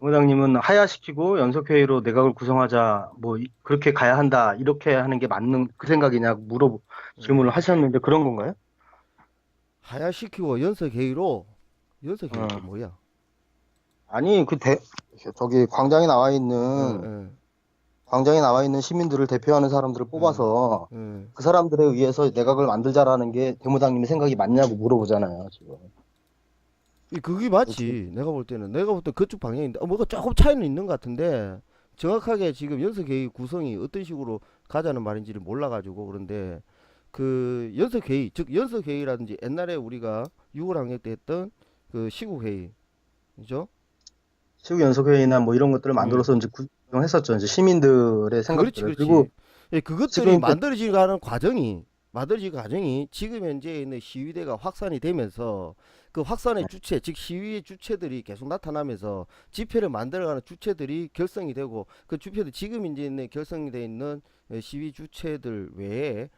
부장님은 하야시키고 연석회의로 내각을 구성하자, 뭐, 그렇게 가야 한다, 이렇게 하는 게 맞는 그 생각이냐고 질문을 음, 하셨는데 그런 건가요? 하야시키고 연석회의로 연석회의 또 어. 뭐야? 아니, 저기, 어, 어, 광장에 나와 있는 시민들을 대표하는 사람들을 어, 뽑아서 어. 그 사람들에 의해서 내각을 만들자라는 게 대무장님의 생각이 맞냐고 물어보잖아요, 지금. 그게 지금 맞지. 내가 볼 때 그쪽 방향인데 뭐가 조금 차이는 있는 것 같은데 정확하게 지금 연석회의 구성이 어떤 식으로 가자는 말인지를 몰라가지고 그런데 그 연석회의 즉 연석회의라든지 옛날에 우리가 6월 학년 때 했던 그 시국회의 그죠? 시국연석회의나 뭐 이런 것들을 음. 만들어서 이제 구성했었죠. 이제 시민들의 그렇지, 생각들을. 그리고 그렇지. 예, 그것들이 지금 이제 만들어지는 과정이 지금 현재 있는 시위대가 확산이 되면서 그 확산의 주체, 즉 시위의 주체들이 계속 나타나면서 집회를 만들어가는 주체들이 결성이 되고 그 주체들 지금 이제 있는 결성이 돼 있는 시위 주체들 외에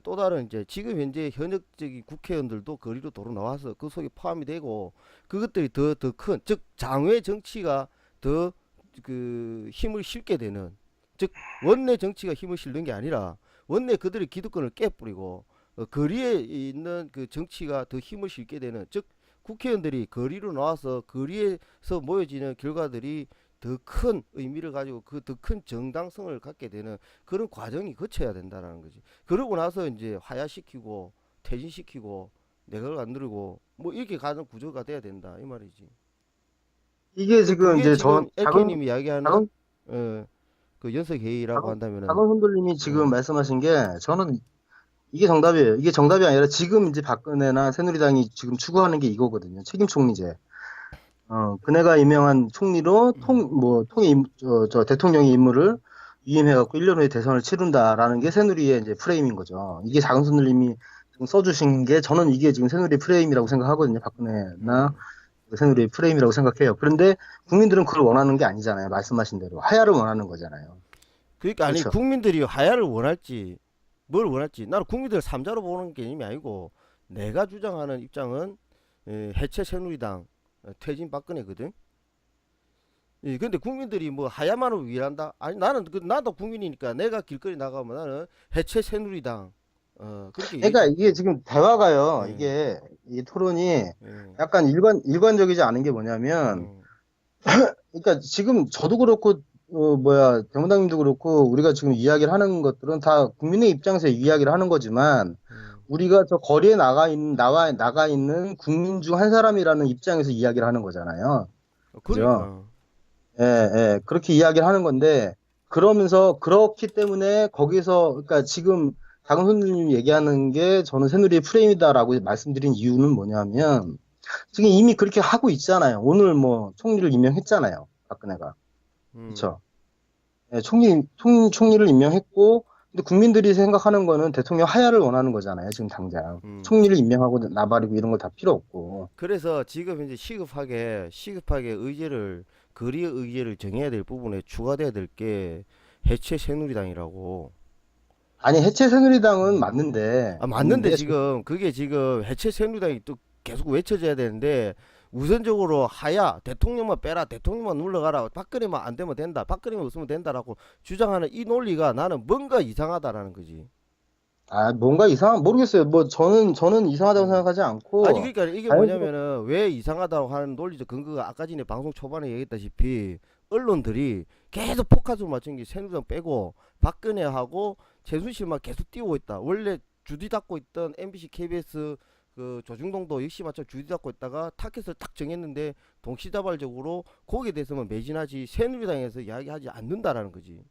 또 다른 이제 지금 현재 현역적인 국회의원들도 거리로 도로 나와서 그 속에 포함이 되고 그것들이 더 큰, 즉 장외 정치가 더 그 힘을 실게 되는 즉 원내 정치가 힘을 실는 게 아니라 원내 그들의 기득권을 깨뿌리고 거리에 있는 그 정치가 더 힘을 실게 되는 즉 국회의원들이 거리로 나와서 거리에서 모여지는 결과들이 더 큰 의미를 가지고 그 더 큰 정당성을 갖게 되는 그런 과정이 거쳐야 된다라는 거지. 그러고 나서 이제 하야시키고 퇴진시키고 내각을 만들고 뭐 이렇게 가는 구조가 돼야 된다 이 말이지. 이게 지금 그게 이제 지금 LK님이 이야기하는 작은, 어, 그 연석회의라고 한다면은 작은 손들님이 지금 어, 말씀하신 게 저는 이게 정답이에요. 이게 정답이 아니라 지금 이제 박근혜나 새누리당이 지금 추구하는 게 이거거든요. 책임 총리제. 그네가 임명한 총리로 대통령의 임무를 위임해갖고 1년 후에 대선을 치른다라는 게 새누리의 이제 프레임인 거죠. 이게 장순들님이 지금 써주신 게 저는 이게 지금 새누리 프레임이라고 생각하거든요. 박근혜나 음. 그 새누리의 프레임이라고 생각해요. 그런데 국민들은 그걸 원하는 게 아니잖아요. 말씀하신 대로. 하야를 원하는 거잖아요. 그러니까 아니 그렇죠. 국민들이 하야를 원할지 뭘 원할지 나는 국민들 삼자로 보는 개념이 아니고 내가 주장하는 입장은 해체 새누리당 퇴진 박근혜거든. 근데 국민들이 뭐 하야만을 위한다? 아니 나는 나도 국민이니까 내가 길거리 나가면 나는 해체 새누리당 그렇게 그러니까 얘기할 이게 거야. 지금 대화가요. 예, 이게 이 토론이 예, 약간 일관적이지 않은 게 뭐냐면 음, 그러니까 지금 저도 그렇고 대문당님도 그렇고 우리가 지금 이야기를 하는 것들은 다 국민의 입장에서 이야기를 하는 거지만 음. 우리가 저 거리에 나가 있는 국민 중 한 사람이라는 입장에서 이야기를 하는 거잖아요. 그죠? 그러니까 예, 예. 그렇게 이야기를 하는 건데 그러면서 그렇기 때문에 거기서 그러니까 지금 작은 손님이 얘기하는 게 저는 새누리의 프레임이다라고 말씀드린 이유는 뭐냐면 지금 이미 그렇게 하고 있잖아요. 오늘 뭐 총리를 임명했잖아요. 박근혜가. 음, 그렇죠. 예, 총리를 임명했고, 근데 국민들이 생각하는 거는 대통령 하야를 원하는 거잖아요, 지금 당장. 음. 총리를 임명하고 나발이고 이런 거 다 필요 없고. 그래서 지금 이제 시급하게 거리의 의제를 정해야 될 부분에 추가돼야 될 게 해체 새누리당이라고. 아니, 해체 새누리당은 음. 맞는데 맞는데, 지금 그게 지금 해체 새누리당이 또 계속 외쳐져야 되는데 우선적으로 하야 대통령만 빼라 대통령만 눌러가라 박근혜만 안 되면 된다 박근혜만 없으면 된다라고 주장하는 이 논리가 나는 뭔가 이상하다라는 거지. 뭔가 모르겠어요. 뭐, 저는 이상하다고 음. 생각하지 아니 않고, 그러니까 이게 자연스럽게, 뭐냐면은 왜 이상하다고 하는 논리적 근거가 아까 전에 방송 초반에 얘기했다시피 언론들이 계속 포커스를 맞춘 게 새누리당 빼고 박근혜하고 최순실만 계속 띄우고 있다. 원래 주디 닫고 있던 MBC, KBS 그 조중동도 역시 마찬 주디 닫고 있다가 타켓을 딱 정했는데 동시다발적으로 거기에 대해서만 매진하지 새누리당에서 이야기하지 않는다라는 거지.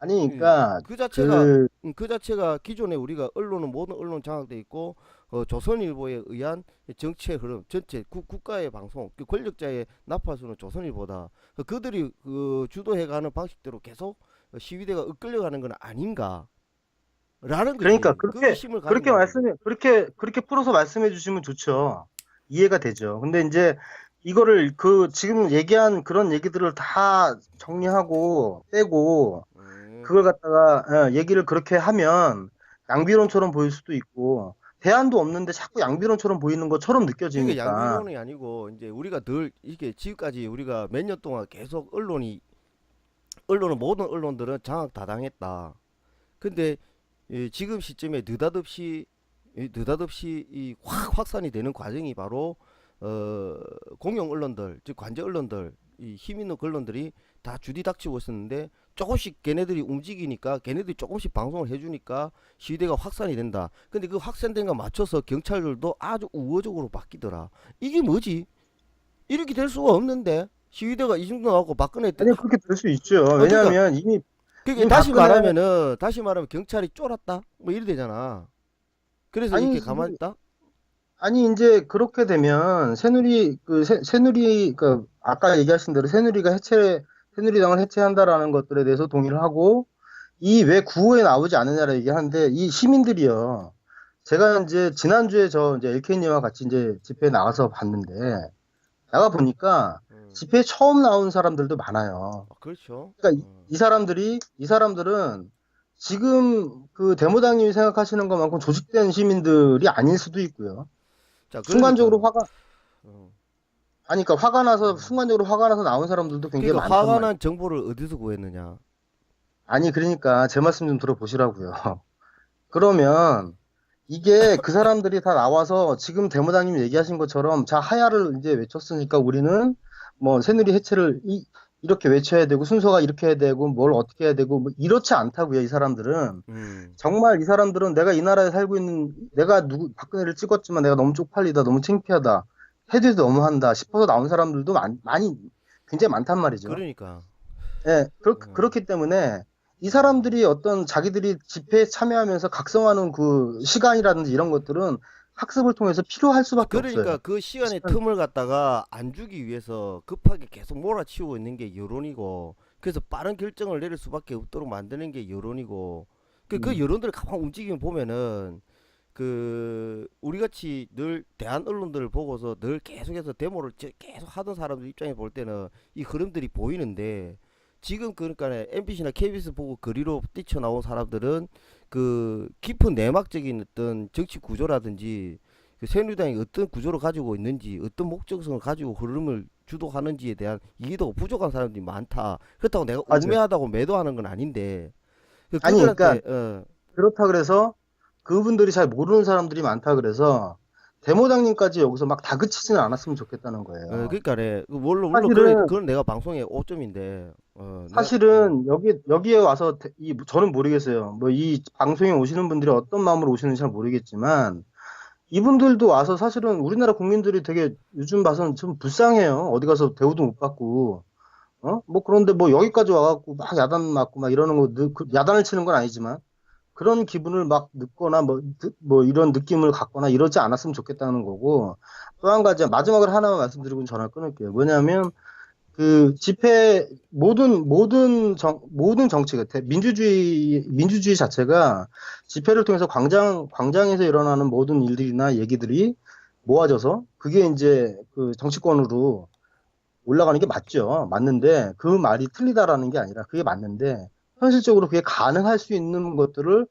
아니, 예, 그러니까, 그 자체가 그 자체가 기존에 우리가 언론은 모든 언론 장악돼 있고 조선일보에 의한 정치의 흐름 전체 국가의 방송 그 권력자의 나팔수는 조선일보다 그들이 그 주도해가는 방식대로 계속 시위대가 이끌려가는 건 아닌가라는 그러니까, 거지 그 의심을 가진 거라는 거지. 그렇게 풀어서 말씀해 주시면 좋죠. 이해가 되죠. 근데 이제, 지금 얘기한 그런 얘기들을 다 정리하고, 빼고, 음, 그걸 갖다가 얘기를 그렇게 하면 낭비론처럼 보일 수도 있고 대안도 없는데 자꾸 양비론처럼 보이는 것처럼 그게 느껴지니까. 양비론이 아니고 이제 우리가 늘 이게 지금까지 우리가 몇 년 동안 계속 언론은 모든 언론들은 장악다당했다. 근데 지금 시점에 느닷없이 이 확 확산이 되는 과정이 바로 공영 언론들, 즉 관제 언론들, 이 힘 있는 언론들이 다 주디닥치고 있었는데 조금씩 걔네들이 움직이니까 걔네들이 조금씩 방송을 해주니까 시위대가 확산이 된다. 근데 그 확산된 거 맞춰서 경찰들도 아주 우호적으로 바뀌더라. 이게 뭐지? 이렇게 될 수가 없는데 시위대가 이 정도 나오고 박근혜 때 아니, 그렇게 될 수 있죠. 그러니까 왜냐하면 이미, 그게 이미 박근혜, 다시 말하면 경찰이 쫄았다 뭐 이래 되잖아. 그래서 아니, 이렇게 가만히 있다. 아니, 이제 그렇게 되면 새누리, 그, 아까 얘기하신 대로 새누리당을 해체한다라는 것들에 대해서 동의를 하고, 이 왜 구호에 나오지 않느냐를 얘기하는데, 이 시민들이요. 제가 이제 지난주에 저 이제 LK님과 같이 이제 집회에 나가서 봤는데, 나가 보니까 음. 집회에 처음 나온 사람들도 많아요. 그렇죠. 그러니까 이 사람들은 지금 그 데모당님이 생각하시는 것만큼 조직된 시민들이 아닐 수도 있고요. 자, 그러니까 순간적으로 화가, 어, 아니, 그러니까 화가 나서, 음. 순간적으로 화가 나서 나온 사람들도 굉장히 그러니까 많단 화가 말이에요. 난 정보를 어디서 구했느냐. 아니, 그러니까 제 말씀 좀 들어보시라고요. 그러면 이게 그 사람들이 다 나와서 지금 데모당님이 얘기하신 것처럼 자, 하야를 이제 외쳤으니까 우리는 뭐 새누리 해체를 이렇게 외쳐야 되고 순서가 이렇게 해야 되고 뭘 어떻게 해야 되고 뭐 이렇지 않다고요, 이 사람들은. 음. 정말 이 사람들은 내가 이 나라에 살고 있는 내가 박근혜를 찍었지만 내가 너무 쪽팔리다, 너무 창피하다, 해도 너무한다 싶어서 나온 사람들도 많이 굉장히 많단 말이죠. 그러니까 예, 음. 그렇기 때문에 이 음. 사람들이 어떤 자기들이 집회에 참여하면서 각성하는 그 시간이라든지 이런 것들은 학습을 통해서 필요할 수밖에 그러니까 없어요. 그 시간의 시간- 틈을 갖다가 안 주기 위해서 급하게 계속 몰아치우고 있는 게 여론이고 그래서 빠른 결정을 내릴 수밖에 없도록 만드는 게 여론이고 그 음, 여론들을 가만 움직이면 보면은 우리 같이 늘 대한 언론들을 보고서 늘 계속해서 데모를 계속 하던 사람들 입장에 볼 때는 이 흐름들이 보이는데 지금 그러니까 MBC나 KBS 보고 거리로 뛰쳐나온 사람들은 그 깊은 내막적인 어떤 정치 구조라든지 그 새누리당이 어떤 구조를 가지고 있는지 어떤 목적성을 가지고 흐름을 주도하는지에 대한 이해도가 부족한 사람들이 많다. 그렇다고 내가 맞아요. 우매하다고 매도하는 건 아닌데 아니, 그러니까 그들한테 그렇다 그래서 그분들이 잘 모르는 사람들이 많다 그래서 데모당님까지 여기서 막 다그치지는 않았으면 좋겠다는 거예요. 그러니까네 물론 그래 사실은 그건 내가 방송의 오점인데 내가 사실은 여기에 와서 저는 모르겠어요. 뭐 이 방송에 오시는 분들이 어떤 마음으로 오시는지 잘 모르겠지만 이분들도 와서 사실은 우리나라 국민들이 되게 요즘 봐서는 좀 불쌍해요. 어디 가서 대우도 못 받고, 뭐 그런데 뭐 여기까지 와갖고 막 야단 맞고 막 이러는 거, 야단을 치는 건 아니지만 그런 기분을 막 느거나 뭐 이런 느낌을 갖거나 이러지 않았으면 좋겠다는 거고 또 한 가지 마지막으로 하나만 말씀드리고 전화 끊을게요. 뭐냐면 그 집회 모든 정치가 민주주의 자체가 집회를 통해서 광장에서 일어나는 모든 일들이나 얘기들이 모아져서 그게 이제 그 정치권으로 올라가는 게 맞죠. 맞는데 그 말이 틀리다라는 게 아니라 그게 맞는데 현실적으로 그게 가능할 수 있는 것들을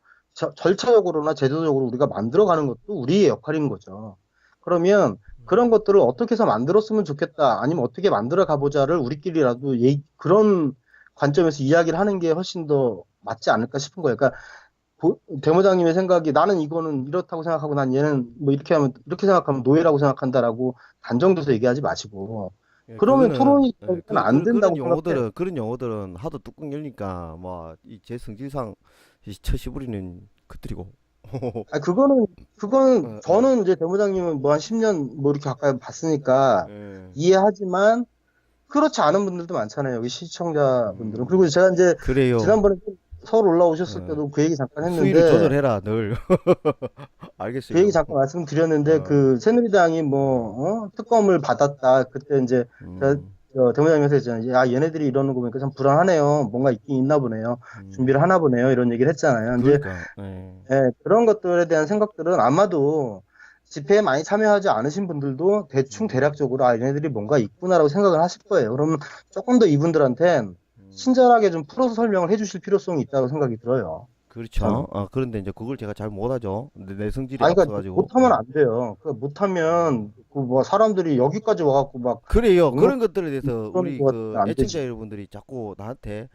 절차적으로나 제도적으로 우리가 만들어가는 것도 우리의 역할인 거죠. 그러면 그런 것들을 어떻게 해서 만들었으면 좋겠다, 아니면 어떻게 만들어 가보자를 우리끼리라도 그런 관점에서 이야기를 하는 게 훨씬 더 맞지 않을까 싶은 거예요. 그러니까 대모장님의 생각이 나는 이거는 이렇다고 생각하고 난 얘는 뭐 이렇게 생각하면 노예라고 생각한다라고 단정돼서 얘기하지 마시고 예, 그러면 그거는 토론이 안 된다고 생각해요. 그런 용어들은 하도 뚜껑 열니까 뭐 이 제 성질상 처시부리는 것들이고. 아, 그거는 어, 어, 저는 이제 대모장님은 뭐 한 10년 뭐 이렇게 가까이 봤으니까 예. 이해하지만 그렇지 않은 분들도 많잖아요. 여기 시청자분들은. 음, 그리고 제가 이제 그래요. 지난번에 서울 올라오셨을 어, 때도 그 얘기 잠깐 수위를 했는데 조절해라 늘. 그 얘기 알겠어요. 잠깐 말씀드렸는데 어, 그 새누리당이 어, 뭐 특검을 받았다. 그때 이제 제가 음, 대모장님한테 했잖아요. 아, 얘네들이 이러는 거 보니까 참 불안하네요. 뭔가 있긴 있나 보네요. 준비를 음. 하나 보네요. 이런 얘기를 했잖아요. 이제 그러니까, 예. 예, 그런 것들에 대한 생각들은 아마도 집회에 많이 참여하지 않으신 분들도 대충 음, 대략적으로 아, 얘네들이 뭔가 있구나라고 생각을 하실 거예요. 그러면 조금 더 이분들한텐 음. 친절하게 좀 풀어서 설명을 해주실 필요성이 있다고 생각이 들어요. 저는. 그렇죠. 그런데 이제 그걸 제가 잘 못하죠. 내 성질이 아니, 그러니까 앞서가지고. 못하면 안 돼요. 그 못하면 그 뭐 사람들이 여기까지 와갖고 막 그래요. 응원 그런 것들에 대해서 그러는 우리 거 그 같으면 안 애청자 되지. 여러분들이 자꾸 나한테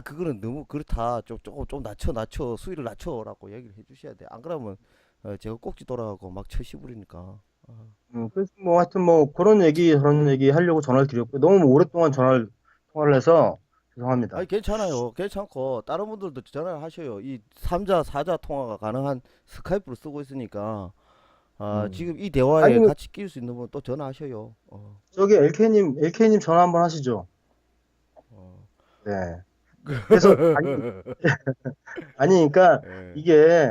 그거는 너무 그렇다. 조금 낮춰 수위를 낮춰라고 얘기를 해주셔야 돼. 안 그러면 제가 꼭지 돌아가고 막 쳐시부리니까. 어. 그래서 뭐 하여튼 뭐 그런 얘기 저런 얘기 하려고 전화를 드렸고 너무 오랫동안 전화를 통화를 해서 아니 죄송합니다. 괜찮아요. 괜찮고 다른 분들도 전화를 하셔요. 이 3자, 4자 통화가 가능한 스카이프를 쓰고 있으니까 음. 지금 이 아니 대화에 뭐 같이 끼울 수 있는 분 또 전화하셔요. 저기 LK님 전화 한번 하시죠. 어. 네. 그래서 아니 그러니까 예, 이게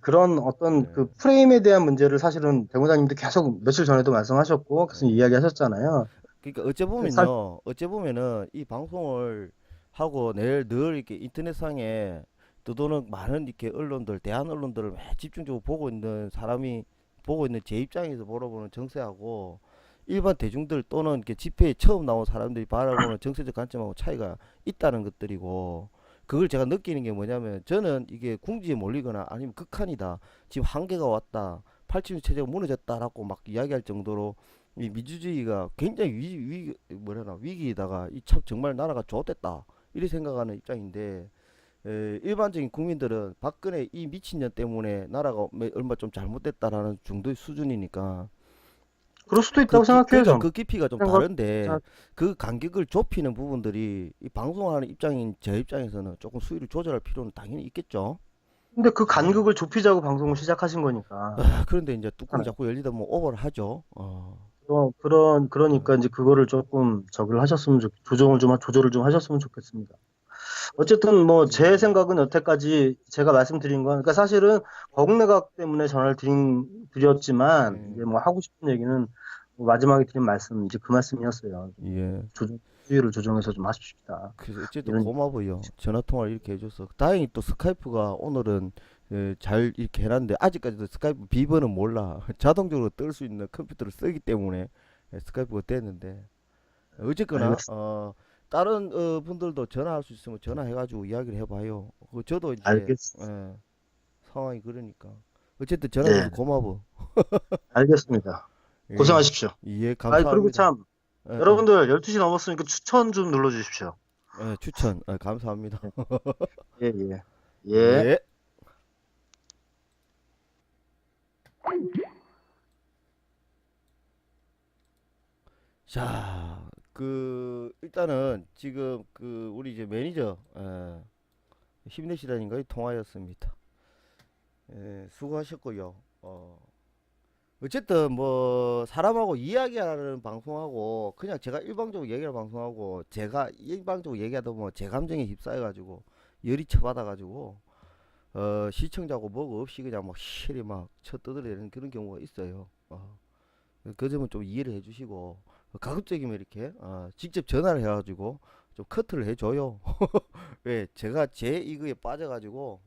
그런 어떤 예. 그 프레임에 대한 문제를 사실은 대모사님도 계속 며칠 전에도 말씀하셨고 계속 예. 이야기하셨잖아요. 그러니까 어째 사, 보면요, 어째 보면은 이 방송을 하고 내일 늘 이렇게 인터넷상에 뜨도는 많은 이렇게 언론들, 대한 언론들을 매 집중적으로 보고 있는 사람이 보고 있는 제 입장에서 바라보는 정세하고 일반 대중들 또는 이렇게 집회에 처음 나온 사람들이 바라보는 정세적 관점하고 차이가 있다는 것들이고 그걸 제가 느끼는 게 뭐냐면 저는 이게 궁지에 몰리거나 아니면 극한이다. 지금 한계가 왔다. 87 체제가 무너졌다라고 막 이야기할 정도로 이 민주주의가 굉장히 뭐라나 위기에다가 이 참 정말 나라가 좋됐다 이렇게 생각하는 입장인데 일반적인 국민들은 박근혜 이 미친년 때문에 나라가 얼마 좀 잘못됐다라는 정도의 수준이니까 그럴 수도 있다고 생각해요, 그러니까 저는. 그 깊이가 좀 생각, 다른데 그 간격을 좁히는 부분들이 이 방송하는 입장인 제 입장에서는 조금 수위를 조절할 필요는 당연히 있겠죠. 근데 그 어. 간극을 좁히자고 방송을 시작하신 거니까. 그런데 이제 뚜껑이 그렇잖아요. 자꾸 열리다 보면 오버를 하죠. 그러니까 이제 그거를 조금 저기를 하셨으면 조절을 좀 하셨으면 좋겠습니다. 어쨌든 뭐 제 음, 생각은 여태까지 제가 말씀드린 건, 그러니까 사실은 거국내각 때문에 드렸지만, 이제 음, 뭐 하고 싶은 얘기는 뭐 마지막에 드린 말씀, 이제 그 말씀이었어요. 예. 수위를 조정해서 좀 하십시다. 그래서 어쨌든 이런, 고마워요. 전화 통화를 이렇게 해줘서. 다행히 또 스카이프가 오늘은 잘 이렇게 해놨는데 아직까지도 스카이프 비번은 몰라. 자동적으로 뜰 수 있는 컴퓨터를 쓰기 때문에 스카이프가 됐는데 어쨌거나 알겠, 다른 분들도 전화할 수 있으면 전화해가지고 이야기를 해봐요. 저도 이제 알겠, 상황이 그러니까 어쨌든 전화줘서 네, 고마워. 알겠습니다. 예, 고생하십시오. 예, 그리고 감사합니다. 참, 예, 예, 여러분들 12시 넘었으니까 추천 좀 눌러주십시오. 추천 감사합니다. 예, 예. 예. 예. 자, 일단은 지금 우리 이제 매니저 힘내시라는가요? 통화였습니다. 수고하셨고요. 어쨌든 뭐 사람하고 이야기하는 방송하고 그냥 제가 일방적으로 얘기하는 방송하고 제가 일방적으로 얘기하다 보면 제 감정에 휩싸여가지고 열이 쳐받아가지고 시청자고 뭐고 없이 그냥 막 실이 막 쳐떠들어대는 그런 경우가 있어요. 그 점은 좀 이해를 해주시고 가급적이면 이렇게 직접 전화를 해가지고 좀 커트를 해줘요. 왜 제가 제 이거에 빠져가지고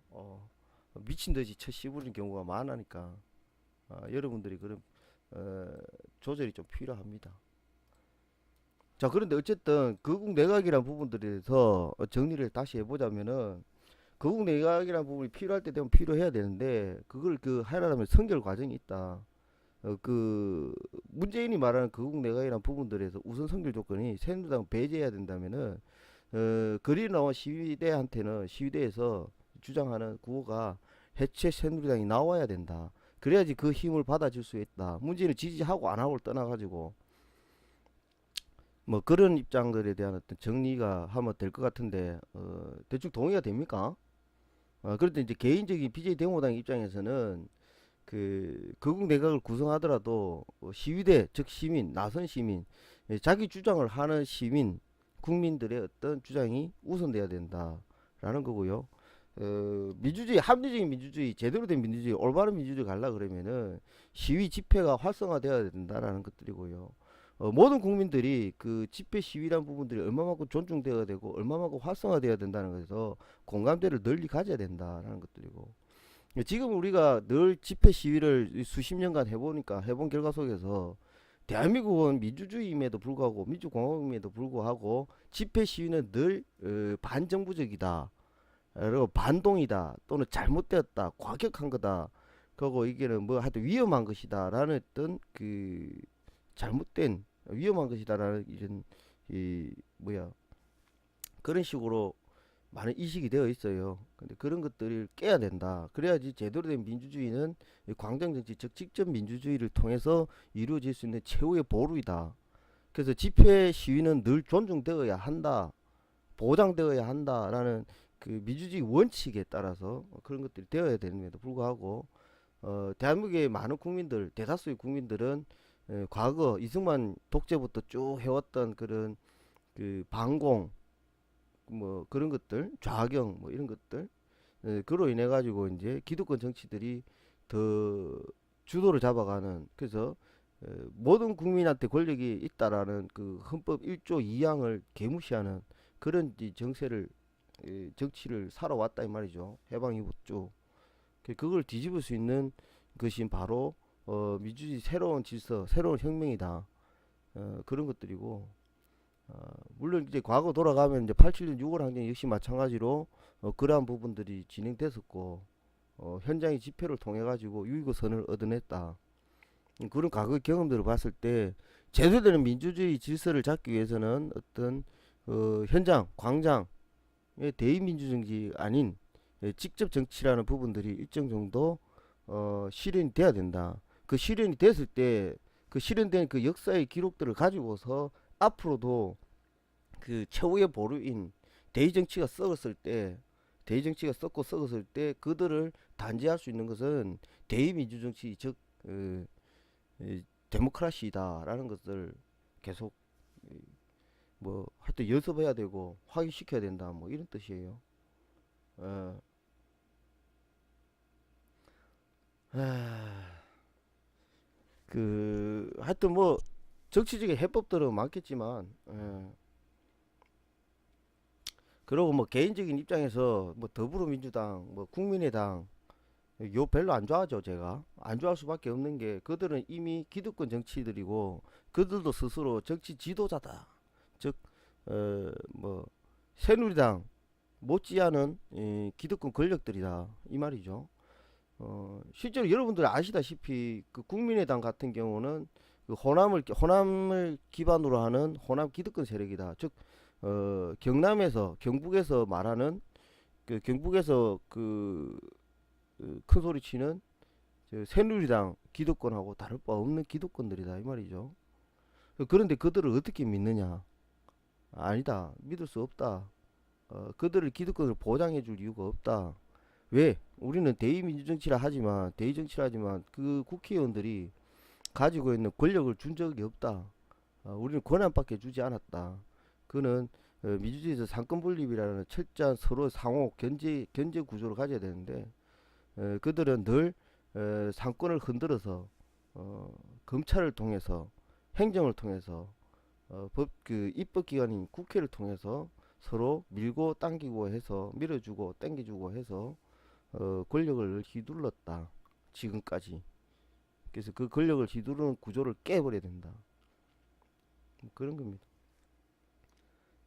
미친 듯이 쳐 씹으는 경우가 많으니까 여러분들이 그런 어, 조절이 좀 필요합니다. 자 그런데 어쨌든 거국 내각이란 부분들에 대해서 정리를 다시 해보자면은 거국 내각이란 부분이 필요할 때 되면 필요해야 되는데 그걸 하려면 선결 과정이 있다. 문재인이 말하는 거국 내각이란 부분들에서 우선 선결 조건이 새누리당 배제해야 된다면은 거리 나온 시위대한테는 시위대에서 주장하는 구호가 해체 새누리당이 나와야 된다. 그래야지 그 힘을 받아줄 수 있다. 문재인을 지지하고 안 하고를 떠나가지고 뭐 그런 입장들에 대한 어떤 정리가 하면 될 것 같은데 대충 동의가 됩니까? 그런데 이제 개인적인 BJ 데모당 입장에서는 거국 내각을 구성하더라도 시위대 즉 시민 나선 시민 자기 주장을 하는 시민 국민들의 어떤 주장이 우선돼야 된다라는 거고요. 민주주의 합리적인 민주주의 제대로 된 민주주의 올바른 민주주의 가려 그러면은 시위 집회가 활성화돼야 된다라는 것들이고요. 모든 국민들이 그 집회 시위란 부분들이 얼마만큼 존중되어야 되고 얼마만큼 활성화돼야 된다는 것에서 공감대를 널리 가져야 된다라는 것들이고 지금 우리가 늘 집회 시위를 수십 년간 해보니까 해본 결과 속에서 대한민국은 민주주의임에도 불구하고 민주공화국임에도 불구하고 집회 시위는 늘 반정부적이다. 그리고 반동이다 또는 잘못되었다 과격한 거다 그리고 이게는 뭐 하여튼 위험한 것이다라는 어떤 그 잘못된 위험한 것이다라는 이런 이 뭐야 그런 식으로 많은 인식이 되어 있어요. 근데 그런 것들을 깨야 된다. 그래야지 제대로 된 민주주의는 이 광장정치 즉 직접 민주주의를 통해서 이루어질 수 있는 최후의 보루이다. 그래서 집회 시위는 늘 존중되어야 한다. 보장되어야 한다라는 그 민주주의 원칙에 따라서 그런 것들이 되어야 되는데도 불구하고 대한민국의 많은 국민들 대다수의 국민들은 과거 이승만 독재부터 쭉 해왔던 그런 그 반공 뭐 그런 것들 좌경 뭐 이런 것들 그로 인해 가지고 이제 기득권 정치들이 더 주도를 잡아가는 그래서 모든 국민한테 권력이 있다라는 그 헌법 1조 2항을 개무시하는 그런 이 정세를 정치를 살아왔다 이 말이죠. 해방 이후 쭉 그걸 뒤집을 수 있는 것이 바로 민주주의 새로운 질서, 새로운 혁명이다. 그런 것들이고 물론 이제 과거 돌아가면 이제 87년 6월 항쟁 역시 마찬가지로 그러한 부분들이 진행됐었고 현장의 집회를 통해 가지고 유의고 선을 얻어냈다. 그런 과거 경험들을 봤을 때 제대로 된 민주주의 질서를 잡기 위해서는 어떤 현장, 광장의 대의민주정치 아닌 직접 정치라는 부분들이 일정 정도 실현이 돼야 된다. 그 실현이 됐을 때 그 실현된 그 역사의 기록들을 가지고서 앞으로도 그 최후의 보루인 대의정치가 썩었을 때 대의정치가 썩고 썩었을 때 그들을 단죄할 수 있는 것은 대의민주정치 즉 데모크라시다라는 것을 계속 뭐 하여튼 연습해야 되고 확인시켜야 된다 뭐 이런 뜻이에요. 어, 그 하여튼 뭐 정치적인 해법들은 많겠지만 그리고 뭐 개인적인 입장에서 뭐 더불어민주당 뭐 국민의당 요 별로 안 좋아하죠. 제가 안 좋아할 수밖에 없는 게 그들은 이미 기득권 정치들이고 그들도 스스로 정치 지도자다. 즉 뭐 새누리당 못지않은 기득권 권력들이다 이 말이죠. 실제로 여러분들 아시다시피 그 국민의당 같은 경우는 그 호남을 기반으로 하는 호남 기득권 세력이다. 즉 경남에서 경북에서 말하는 그 경북에서 큰 소리 치는 새누리당 기득권하고 다를 바 없는 기득권들이다 이 말이죠. 그런데 그들을 어떻게 믿느냐? 아니다. 믿을 수 없다. 그들을 기득권을 보장해 줄 이유가 없다. 왜? 우리는 대의민주정치라 하지만 대의정치라 하지만 그 국회의원들이 가지고 있는 권력을 준 적이 없다. 우리는 권한밖에 주지 않았다. 그는 민주주의에서 상권분립이라는 철저한 서로 상호 견제 구조를 가져야 되는데 그들은 늘 상권을 흔들어서 검찰을 통해서 행정을 통해서 그 입법기관인 국회를 통해서 서로 밀고 당기고 해서 밀어주고 당겨주고 해서 권력을 휘둘렀다 지금까지. 그래서 그 권력을 휘두르는 구조를 깨버려야 된다. 그런 겁니다.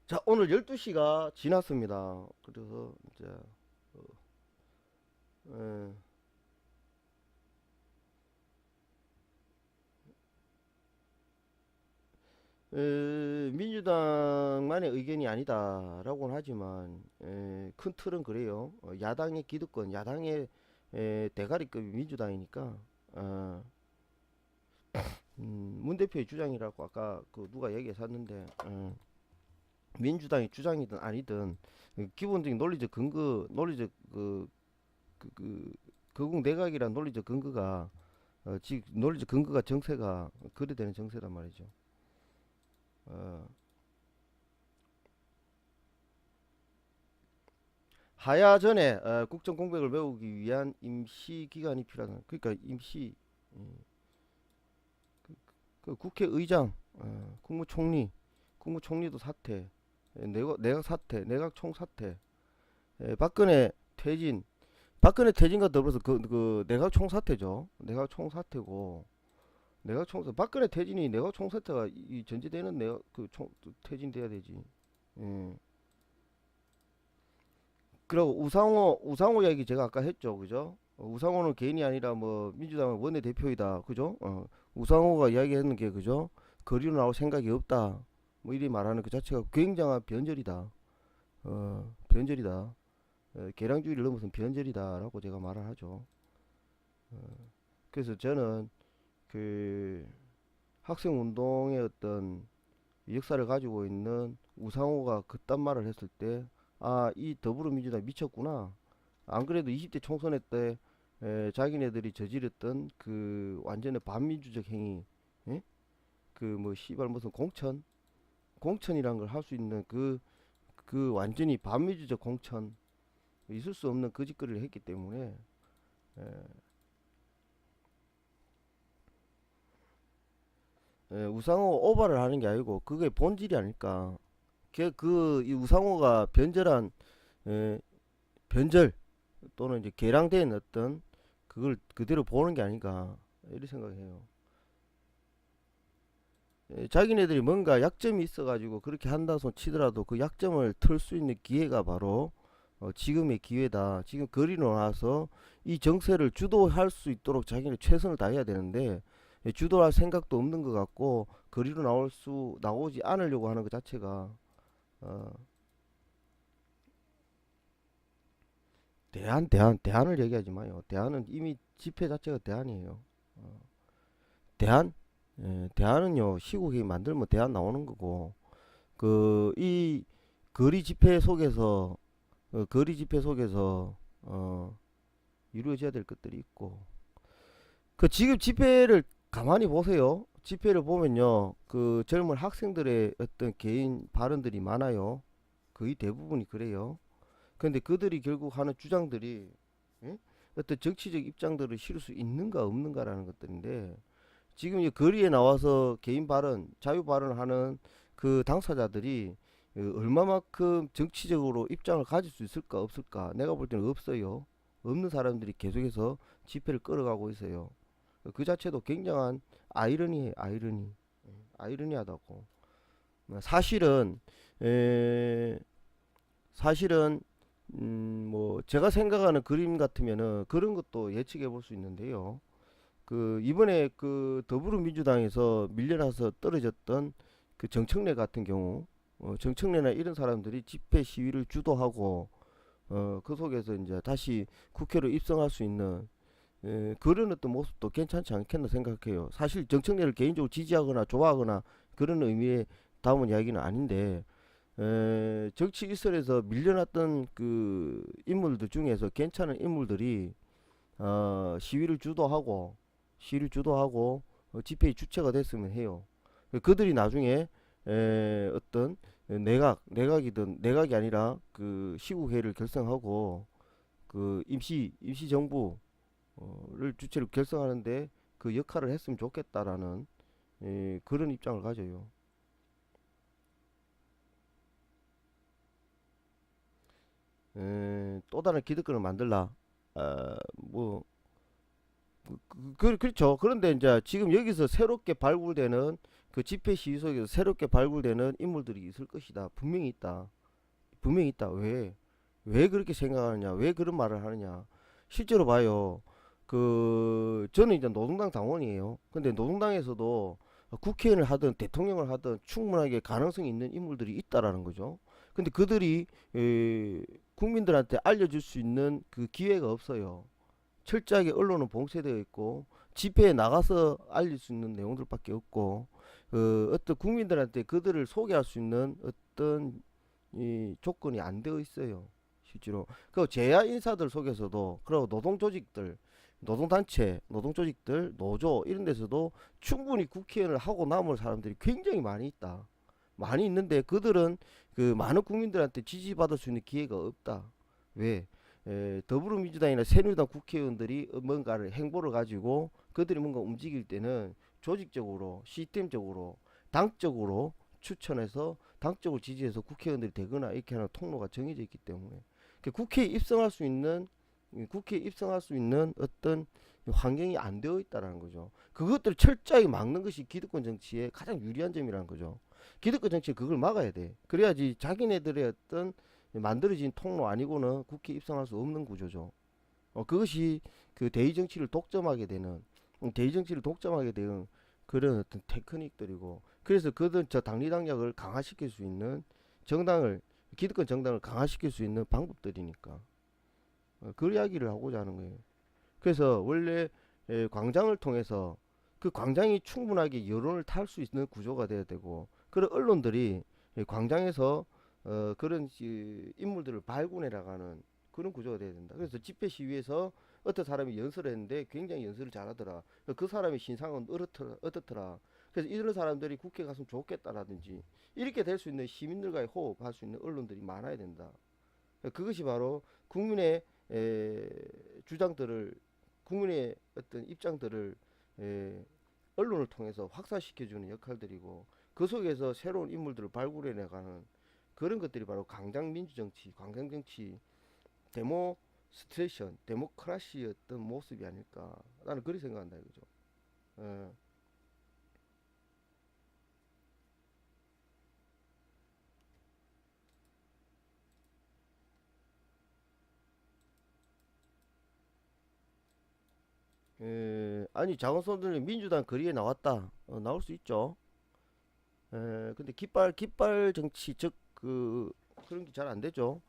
자 오늘 12시가 지났습니다. 그래서 이제 에, 민주당만의 의견이 아니다라고는 하지만 큰 틀은 그래요. 야당의 기득권, 야당의 대가리급이 민주당이니까 문 대표의 주장이라고 아까 그 누가 얘기했었는데 민주당의 주장이든 아니든 기본적인 논리적 근거, 논리적 거국 내각이란 논리적 근거가 논리적 근거가 정세가 거래되는 정세란 말이죠. 어, 하야 전에 국정 공백을 메우기 위한 임시 기간이 필요하다. 그러니까 임시 음, 그 국회의장, 국무총리도 사퇴, 내각 사퇴, 내각 총사퇴, 박근혜 퇴진, 박근혜 퇴진과 더불어서 그 내각 총사퇴죠. 내각 총사퇴고 내각 총사 박근혜 퇴진이 내각 총사퇴가 이 전제되는 내각 퇴진돼야 되지. 예. 그리고 우상호 이야기 제가 아까 했죠, 그죠? 우상호는 개인이 아니라 뭐 민주당 원내대표이다, 그죠? 우상호가 이야기했는 게 그죠? 거리로 나올 생각이 없다, 뭐 이리 말하는 그 자체가 굉장한 변절이다. 변절이다. 계량주의를 넘어선 변절이다라고 제가 말을 하죠. 그래서 저는 그 학생 운동의 어떤 역사를 가지고 있는 우상호가 그딴 말을 했을 때, 아, 이 더불어민주당 미쳤구나. 안 그래도 20대 총선회 때 자기네들이 저지르던 그 완전히 반민주적 행위, 예? 그 뭐 씨발 무슨 공천이란 걸 할 수 있는 그 완전히 반민주적 공천, 있을 수 없는 거짓거리를 했기 때문에 에, 우상호 오바를 하는 게 아니고 그게 본질이 아닐까. 이 우상호가 변절한 에, 변절 또는 이제 개량된 어떤 그걸 그대로 보는 게 아닌가 이렇게 생각해요. 자기네들이 뭔가 약점이 있어가지고 그렇게 한다 손 치더라도 그 약점을 털 수 있는 기회가 바로 지금의 기회다. 지금 거리로 나와서 이 정세를 주도할 수 있도록 자기는 최선을 다해야 되는데 주도할 생각도 없는 것 같고 거리로 나오지 않으려고 하는 것 자체가 어, 대안을 얘기하지 마요. 대안은 이미 집회 자체가 대안이에요. 어, 대안? 대안은요, 시국이 만들면 대안 나오는 거고, 이 거리 집회 속에서, 거리 집회 속에서, 이루어져야 될 것들이 있고, 그 지금 집회를 가만히 보세요. 집회를 보면요, 그 젊은 학생들의 어떤 개인 발언들이 많아요. 거의 대부분이 그래요. 근데 그들이 결국 하는 주장들이, 예? 어떤 정치적 입장들을 실을 수 있는가 없는가라는 것들인데, 지금 이 거리에 나와서 개인 발언, 자유 발언하는 그 당사자들이 얼마만큼 정치적으로 입장을 가질 수 있을까 없을까? 내가 볼 때는 없어요. 없는 사람들이 계속해서 집회를 끌어가고 있어요. 그 자체도 굉장한 아이러니해, 아이러니. 아이러니하다고. 사실은 에, 사실은 뭐 제가 생각하는 그림 같으면은 그런 것도 예측해 볼 수 있는데요. 그 이번에 그 더불어민주당에서 밀려나서 떨어졌던 그 정청래 같은 경우, 정청래나 이런 사람들이 집회 시위를 주도하고 그 속에서 이제 다시 국회로 입성할 수 있는 그런 어떤 모습도 괜찮지 않겠나 생각해요. 사실 정청래를 개인적으로 지지하거나 좋아하거나 그런 의미에 담은 이야기는 아닌데 정치 일선에서 밀려났던 그 인물들 중에서 괜찮은 인물들이 시위를 주도하고 집회의 주체가 됐으면 해요. 그들이 나중에 어떤 내각이 아니라 그 시국회의를 결성하고 그 임시 정부를 주체로 결성하는데 그 역할을 했으면 좋겠다라는 그런 입장을 가져요. 또 다른 기득권을 만들라. 뭐 그렇죠. 그런데 이제 지금 여기서 새롭게 발굴되는 그 집회 시위 속에서 새롭게 발굴되는 인물들이 있을 것이다. 분명히 있다. 분명히 있다. 왜 그렇게 생각하느냐? 왜 그런 말을 하느냐? 실제로 봐요. 저는 이제 노동당 당원이에요. 근데 노동당에서도 국회의원을 하든 대통령을 하든 충분하게 가능성이 있는 인물들이 있다라는 거죠. 근데 그들이 국민들한테 알려줄 수 있는 그 기회가 없어요. 철저하게 언론은 봉쇄되어 있고 집회에 나가서 알릴 수 있는 내용들밖에 없고 어떤 국민들한테 그들을 소개할 수 있는 어떤 이 조건이 안 되어 있어요. 실제로 그 제야 인사들 속에서도 그리고 노동단체, 노동조직들, 노조 이런 데서도 충분히 국회의원을 하고 남을 사람들이 굉장히 많이 있다. 많이 있는데 그들은 그 많은 국민들한테 지지받을 수 있는 기회가 없다. 왜? 더불어민주당이나 새누리당 국회의원들이 뭔가를 행보를 가지고 그들이 뭔가 움직일 때는 조직적으로, 시스템적으로, 당적으로 추천해서 당적으로 지지해서 국회의원들이 되거나 이렇게 하는 통로가 정해져 있기 때문에 국회에 입성할 수 있는 어떤 환경이 안 되어 있다라는 거죠. 그것들을 철저히 막는 것이 기득권 정치의 가장 유리한 점이라는 거죠. 기득권 정치 그걸 막아야 돼. 그래야지 자기네들의 어떤 만들어진 통로 아니고는 국회에 입성할 수 없는 구조죠. 그것이 그 대의 정치를 독점하게 되는 대의 정치를 독점하게 되는 그런 어떤 테크닉들이고 그래서 그들 저 당리당략을 강화시킬 수 있는 정당을 기득권 정당을 강화시킬 수 있는 방법들이니까 그 이야기를 하고자 하는 거예요. 그래서 원래 광장을 통해서 그 광장이 충분하게 여론을 탈 수 있는 구조가 돼야 되고 그런 언론들이 광장에서 그런 인물들을 발굴해 나가는 그런 구조가 돼야 된다. 그래서 집회 시위에서 어떤 사람이 연설을 했는데 굉장히 연설을 잘하더라. 그 사람의 신상은 어떻더라. 그래서 이런 사람들이 국회 갔으면 좋겠다라든지 이렇게 될 수 있는 시민들과의 호흡할 수 있는 언론들이 많아야 된다. 그것이 바로 국민의 주장들을 국민의 어떤 입장들을 언론을 통해서 확산시켜주는 역할들이고 그 속에서 새로운 인물들을 발굴해 나가는 그런 것들이 바로 광장 민주정치, 광장 정치, 데모스트레이션, 데모크라시의 어떤 모습이 아닐까 나는 그렇게 생각한다 이거죠. 예. 아니 장원선들이 민주당 거리에 나왔다. 나올 수 있죠. 근데 깃발 정치 즉 그런 게 잘 안 되죠.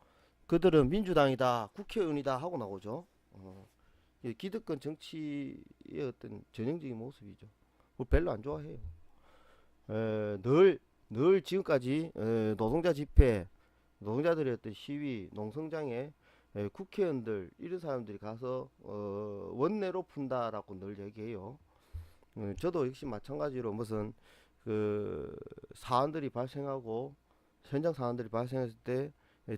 그들은 민주당이다, 국회의원이다 하고 나오죠. 기득권 정치의 어떤 전형적인 모습이죠. 그걸 별로 안 좋아해요. 늘 지금까지 노동자 집회, 노동자들의 어떤 시위, 농성장에 국회의원들 이런 사람들이 가서 원내로 푼다라고 늘 얘기해요. 저도 역시 마찬가지로 무슨 그 사안들이 발생하고 현장 사안들이 발생했을 때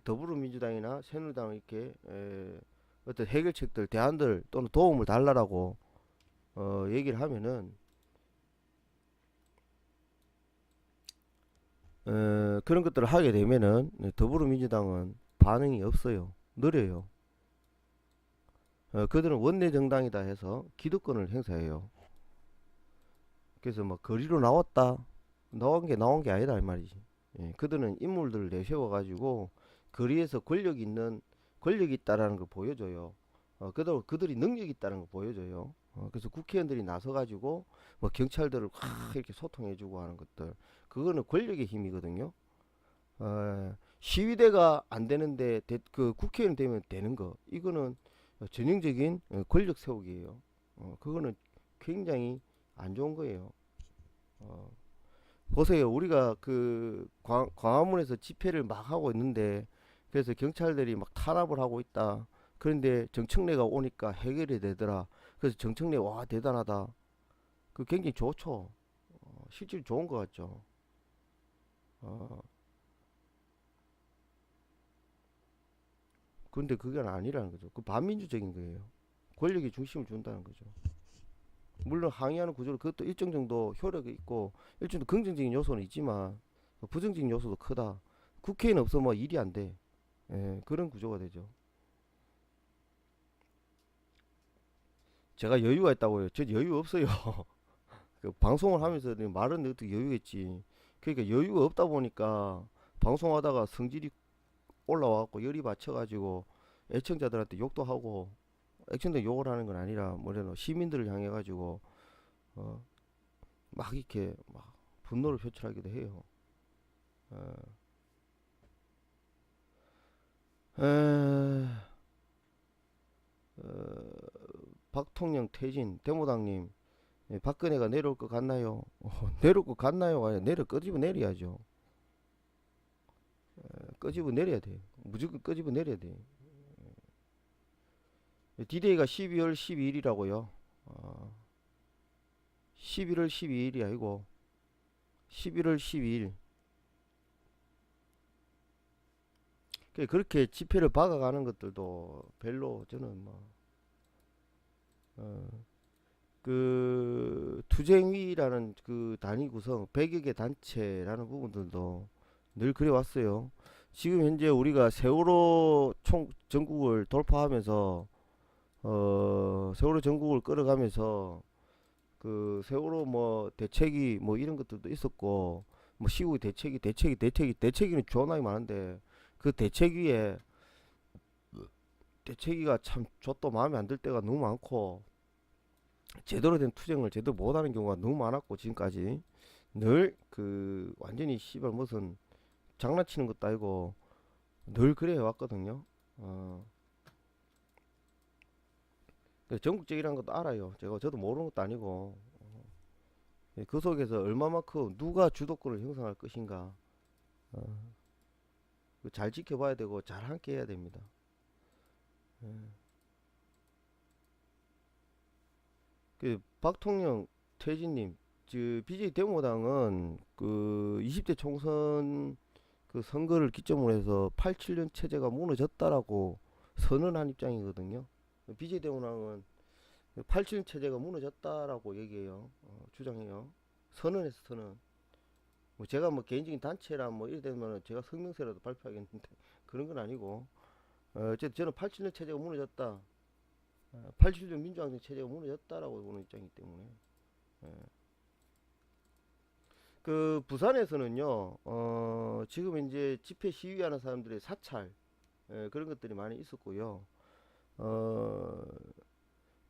더불어민주당이나 새누리당 이렇게 어떤 해결책들, 대안들 또는 도움을 달라라고 얘기를 하면은 그런 것들을 하게 되면은 더불어민주당은 반응이 없어요. 느려요. 그들은 원내 정당이다 해서 기득권을 행사해요. 그래서 뭐 거리로 나왔다. 나온 게 아니다 이 말이지. 그들은 인물들을 내세워 가지고 거리에서 권력이 있다라는 걸 보여줘요. 그들이 능력이 있다는 걸 보여줘요. 그래서 국회의원들이 나서 가지고 뭐 경찰들을 확 이렇게 소통해주고 하는 것들, 그거는 권력의 힘이거든요. 시위대가 안 되는데 그 국회의원 되면 되는 거, 이거는 전형적인 권력 세우기예요. 그거는 굉장히 안 좋은 거예요. 어, 보세요. 우리가 그 광화문에서 집회를 막 하고 있는데 그래서 경찰들이 막 탄압을 하고 있다. 그런데 정청래가 오니까 해결이 되더라. 그래서 정청래 와 대단하다. 그 굉장히 좋죠. 실질이 좋은 것 같죠. 어, 근데 그게 아니라는 거죠. 그 반민주적인 거예요. 권력이 중심을 준다는 거죠. 물론 항의하는 구조로 그것도 일정 정도 효력이 있고 일정 정도 긍정적인 요소는 있지만 부정적인 요소도 크다. 국회의원 없으면 뭐 일이 안 돼. 그런 구조가 되죠. 제가 여유가 있다고요. 저 여유 없어요. 그 방송을 하면서 말은 어떻게 여유겠지. 그러니까 여유가 없다 보니까 방송하다가 성질이 올라와갖고 열이 받쳐가지고 애청자들한테 욕도 하고 애청자 욕을 하는 건 아니라 뭐래노 시민들을 향해 가지고 어, 막 이렇게 막 분노를 표출하기도 해요. 어, 에, 어, 박통령 퇴진 데모당님, 박근혜가 내려올 것 같나요? 내려올 것 같나요? 아니, 끄집어 내려야죠. 끄집어 내려야 돼. 무조건 끄집어 내려야 돼. 디데이가 12월 12일이라고요. 11월 12일이 아니고 11월 12일. 그렇게 지표를 박아가는 것들도 별로 저는 뭐 그 투쟁위라는 그 단위 구성 100여 개 단체라는 부분들도 늘 그래왔어요. 지금 현재 우리가 세월호 총 전국을 돌파하면서 세월호 전국을 끌어가면서 그 세월호 뭐 대책이 뭐 이런 것들도 있었고 뭐 시국의 대책이 대책이는 존나게 많은데 그 대책위가 참 저도 마음에 안 들 때가 너무 많고 제대로 된 투쟁을 제대로 못하는 경우가 너무 많았고 지금까지 늘 그 완전히 씨발 무슨 장난치는 것도 아니고 늘 그래 왔거든요. 어, 전국적이라는 것도 알아요. 저도 모르는 것도 아니고 그 속에서 얼마만큼 누가 주도권을 형성할 것인가 잘 지켜봐야 되고 잘 함께 해야 됩니다. 그 박통령 퇴진님, 그 BJ 데모당은 그 20대 총선 그 선거를 기점으로 해서 87년 체제가 무너졌다라고 선언한 입장이거든요. BJ 데모당은 87년 체제가 무너졌다라고 얘기해요. 주장해요. 선언해서 선언. 뭐 제가 뭐 개인적인 단체라 뭐 이래 되면 제가 성명서라도 발표하겠는데 그런 건 아니고 어쨌든 저는 87년 체제가 무너졌다. 87년 민주항쟁 체제가 무너졌다라고 보는 입장이기 때문에 그 부산에서는요 지금 이제 집회 시위하는 사람들의 사찰 그런 것들이 많이 있었고요. 어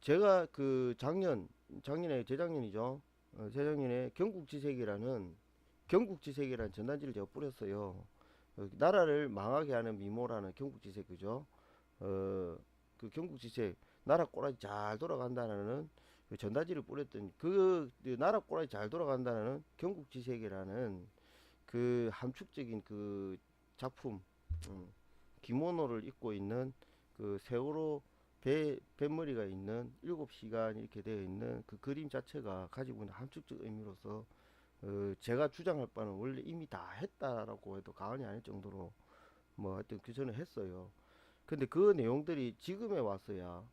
제가 그 작년에 재작년이죠. 재작년에 경국지색이라는 전단지를 제가 뿌렸어요. 나라를 망하게 하는 미모라는 경국지색 그죠? 어, 그 경국지색 나라 꼬라지 잘 돌아간다는 그 전단지를 뿌렸더니 그 나라 꼬라지 잘 돌아간다는 경국지색이라는 그 함축적인 그 작품 기모노를 입고 있는 그 세월호 뱃머리가 있는 7시간 이렇게 되어 있는 그 그림 자체가 가지고 있는 함축적 의미로서 제가 주장할 바는 원래 이미 다 했다라고 해도 과언이 아닐 정도로 뭐 하여튼 그 전에 했어요. 근데 그 내용들이 지금에 와서야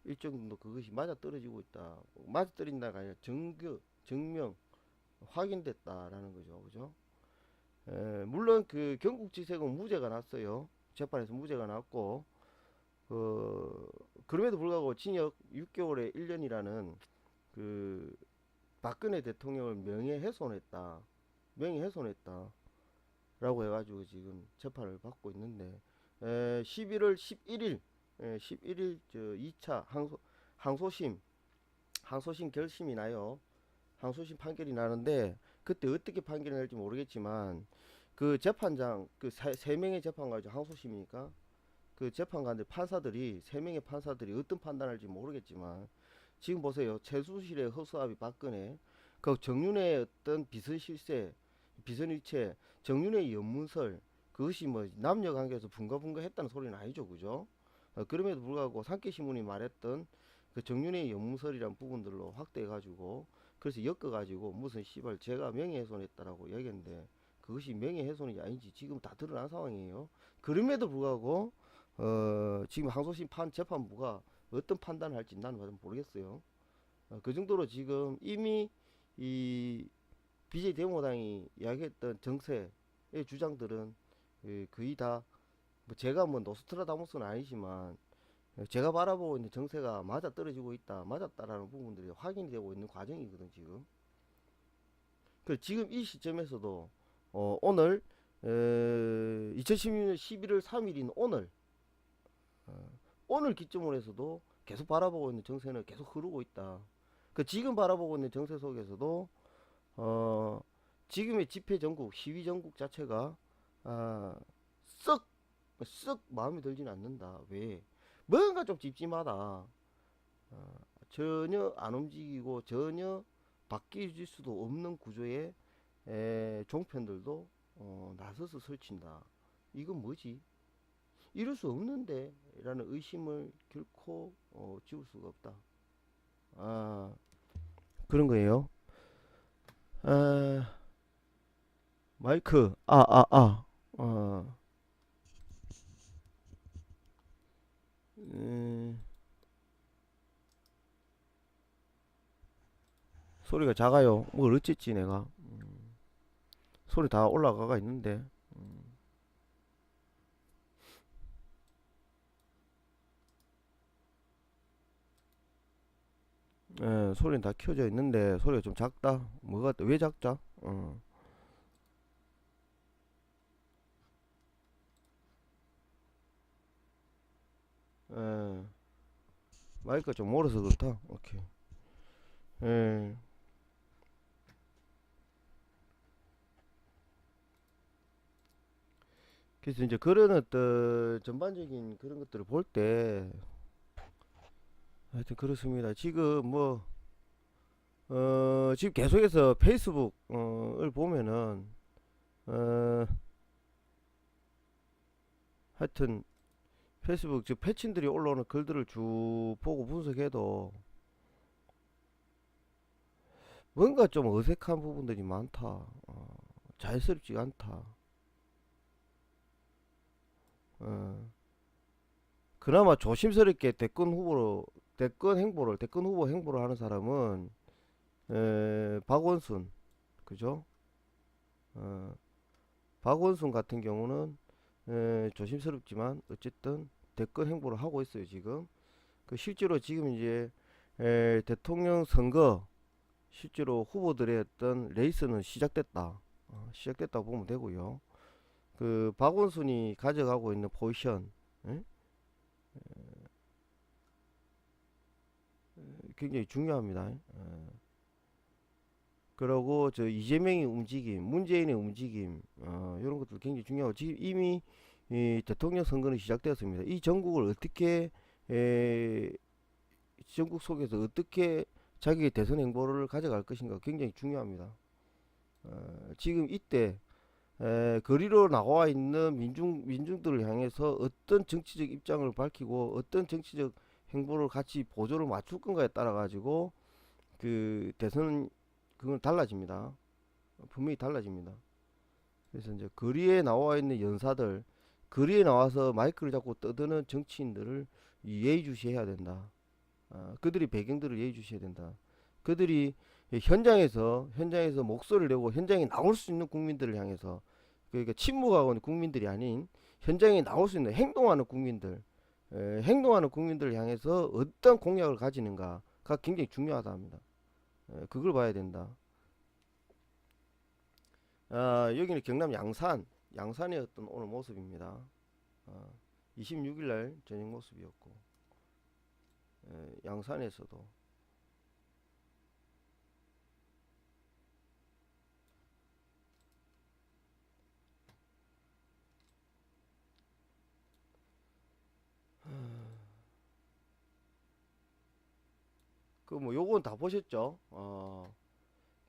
일정 정도 그것이 맞아 떨어지고 있다. 맞아 떨어진다가 아니라 증명, 확인됐다라는 거죠. 그죠? 물론 그 경국지색은 무죄가 났어요. 재판에서 무죄가 났고, 그럼에도 불구하고 징역 6개월에 1년이라는 그 박근혜 대통령을 명예훼손했다. 라고 해가지고 지금 재판을 받고 있는데 11월 11일 11일 저 2차 항소심 결심이 나요. 항소심 판결이 나는데 그때 어떻게 판결이 날지 모르겠지만 그 재판장 그 세 명의 재판관이죠. 항소심이니까 그 재판관들 판사들이 세 명의 판사들이 어떤 판단할지 모르겠지만 지금 보세요. 최수실의 허수아비 박근혜 그 정윤의 어떤 비선일체 정윤의 연문설 그것이 뭐 남녀 관계에서 분가분가 했다는 소리는 아니죠. 그죠? 그럼에도 불구하고 산케신문이 말했던 그 정윤의 연문설이란 부분들로 확대해 가지고 그래서 엮어 가지고 무슨 씨발 제가 명예훼손했다라고 얘기했는데 그것이 명예훼손이 아닌지 지금 다 드러난 상황이에요. 그럼에도 불구하고 지금 항소심 재판부가 어떤 판단을 할지 나는 모르겠어요. 그 정도로 지금 이미 이 BJ 데모당이 이야기했던 정세의 주장들은 거의 다 뭐 제가 뭐 노스트라다무스는 아니지만 제가 바라보고 있는 정세가 맞아 떨어지고 있다, 맞았다라는 부분들이 확인이 되고 있는 과정이거든 지금. 그 지금 이 시점에서도 오늘 2016년 11월 3일인 오늘 기점으로 해서도 계속 바라보고 있는 정세는 계속 흐르고 있다. 그 지금 바라보고 있는 정세 속에서도 어, 지금의 집회 전국, 시위 전국 자체가 아, 썩, 썩 마음에 들진 않는다. 왜? 뭔가 좀 찝찝하다. 전혀 안 움직이고 전혀 바뀔 수도 없는 구조의 종편들도 나서서 설친다. 이건 뭐지? 이럴 수 없는데 라는 의심을 결코 지울 수가 없다. 아, 그런 거예요. 아, 마이크, 어, 음, 소리가 작아요. 뭘 어쨌지 내가. 소리 다 올라가가 있는데. 소리는 다 켜져 있는데 소리가 좀 작다. 왜 작자? 마이크가 좀 멀어서 그렇다. 오케이. 예. 그래서 이제 그런 어떤 전반적인 그런 것들을 볼 때 하여튼 그렇습니다. 지금 뭐 지금 계속해서 페이스북을 보면은 어 하여튼 페이스북 지금 패친들이 올라오는 글들을 쭉 보고 분석해도 뭔가 좀 어색한 부분들이 많다. 자연스럽지가 않다. 어, 그나마 조심스럽게 대권 후보 행보를 하는 사람은 박원순, 그죠? 어, 박원순 같은 경우는 조심스럽지만 어쨌든 대권 행보를 하고 있어요 지금. 그 실제로 지금 이제 대통령 선거 실제로 후보들의 어떤 레이스는 시작됐다. 시작됐다고 보면 되고요. 그 박원순이 가져가고 있는 포지션 예? 굉장히 중요합니다. 그리고 저 이재명의 움직임, 문재인의 움직임, 이런 것들 굉장히 중요하고 지금 이미 이 대통령 선거는 시작되었습니다. 이 전국을 어떻게 에, 전국 속에서 어떻게 자기의 대선 행보를 가져갈 것인가 굉장히 중요합니다. 지금 이때 거리로 나와 있는 민중들을 향해서 어떤 정치적 입장을 밝히고 어떤 정치적 행보를 같이 보조를 맞출 건가에 따라 가지고 그 대선 그건 달라집니다. 분명히 달라집니다. 그래서 이제 거리에 나와 있는 연사들, 거리에 나와서 마이크를 잡고 떠드는 정치인들을 예의주시해야 된다. 그들이 배경들을 예의주시해야 된다. 그들이 현장에서 목소리를 내고 현장에 나올 수 있는 국민들을 향해서 그러니까 침묵하고 있는 국민들이 아닌 현장에 나올 수 있는 행동하는 국민들, 행동하는 국민들을 향해서 어떤 공약을 가지는가가 굉장히 중요하다 합니다. 그걸 봐야 된다. 여기는 경남 양산의 어떤 오늘 모습입니다. 26일 날 저녁 모습이었고, 양산에서도 그 뭐 요건 다 보셨죠?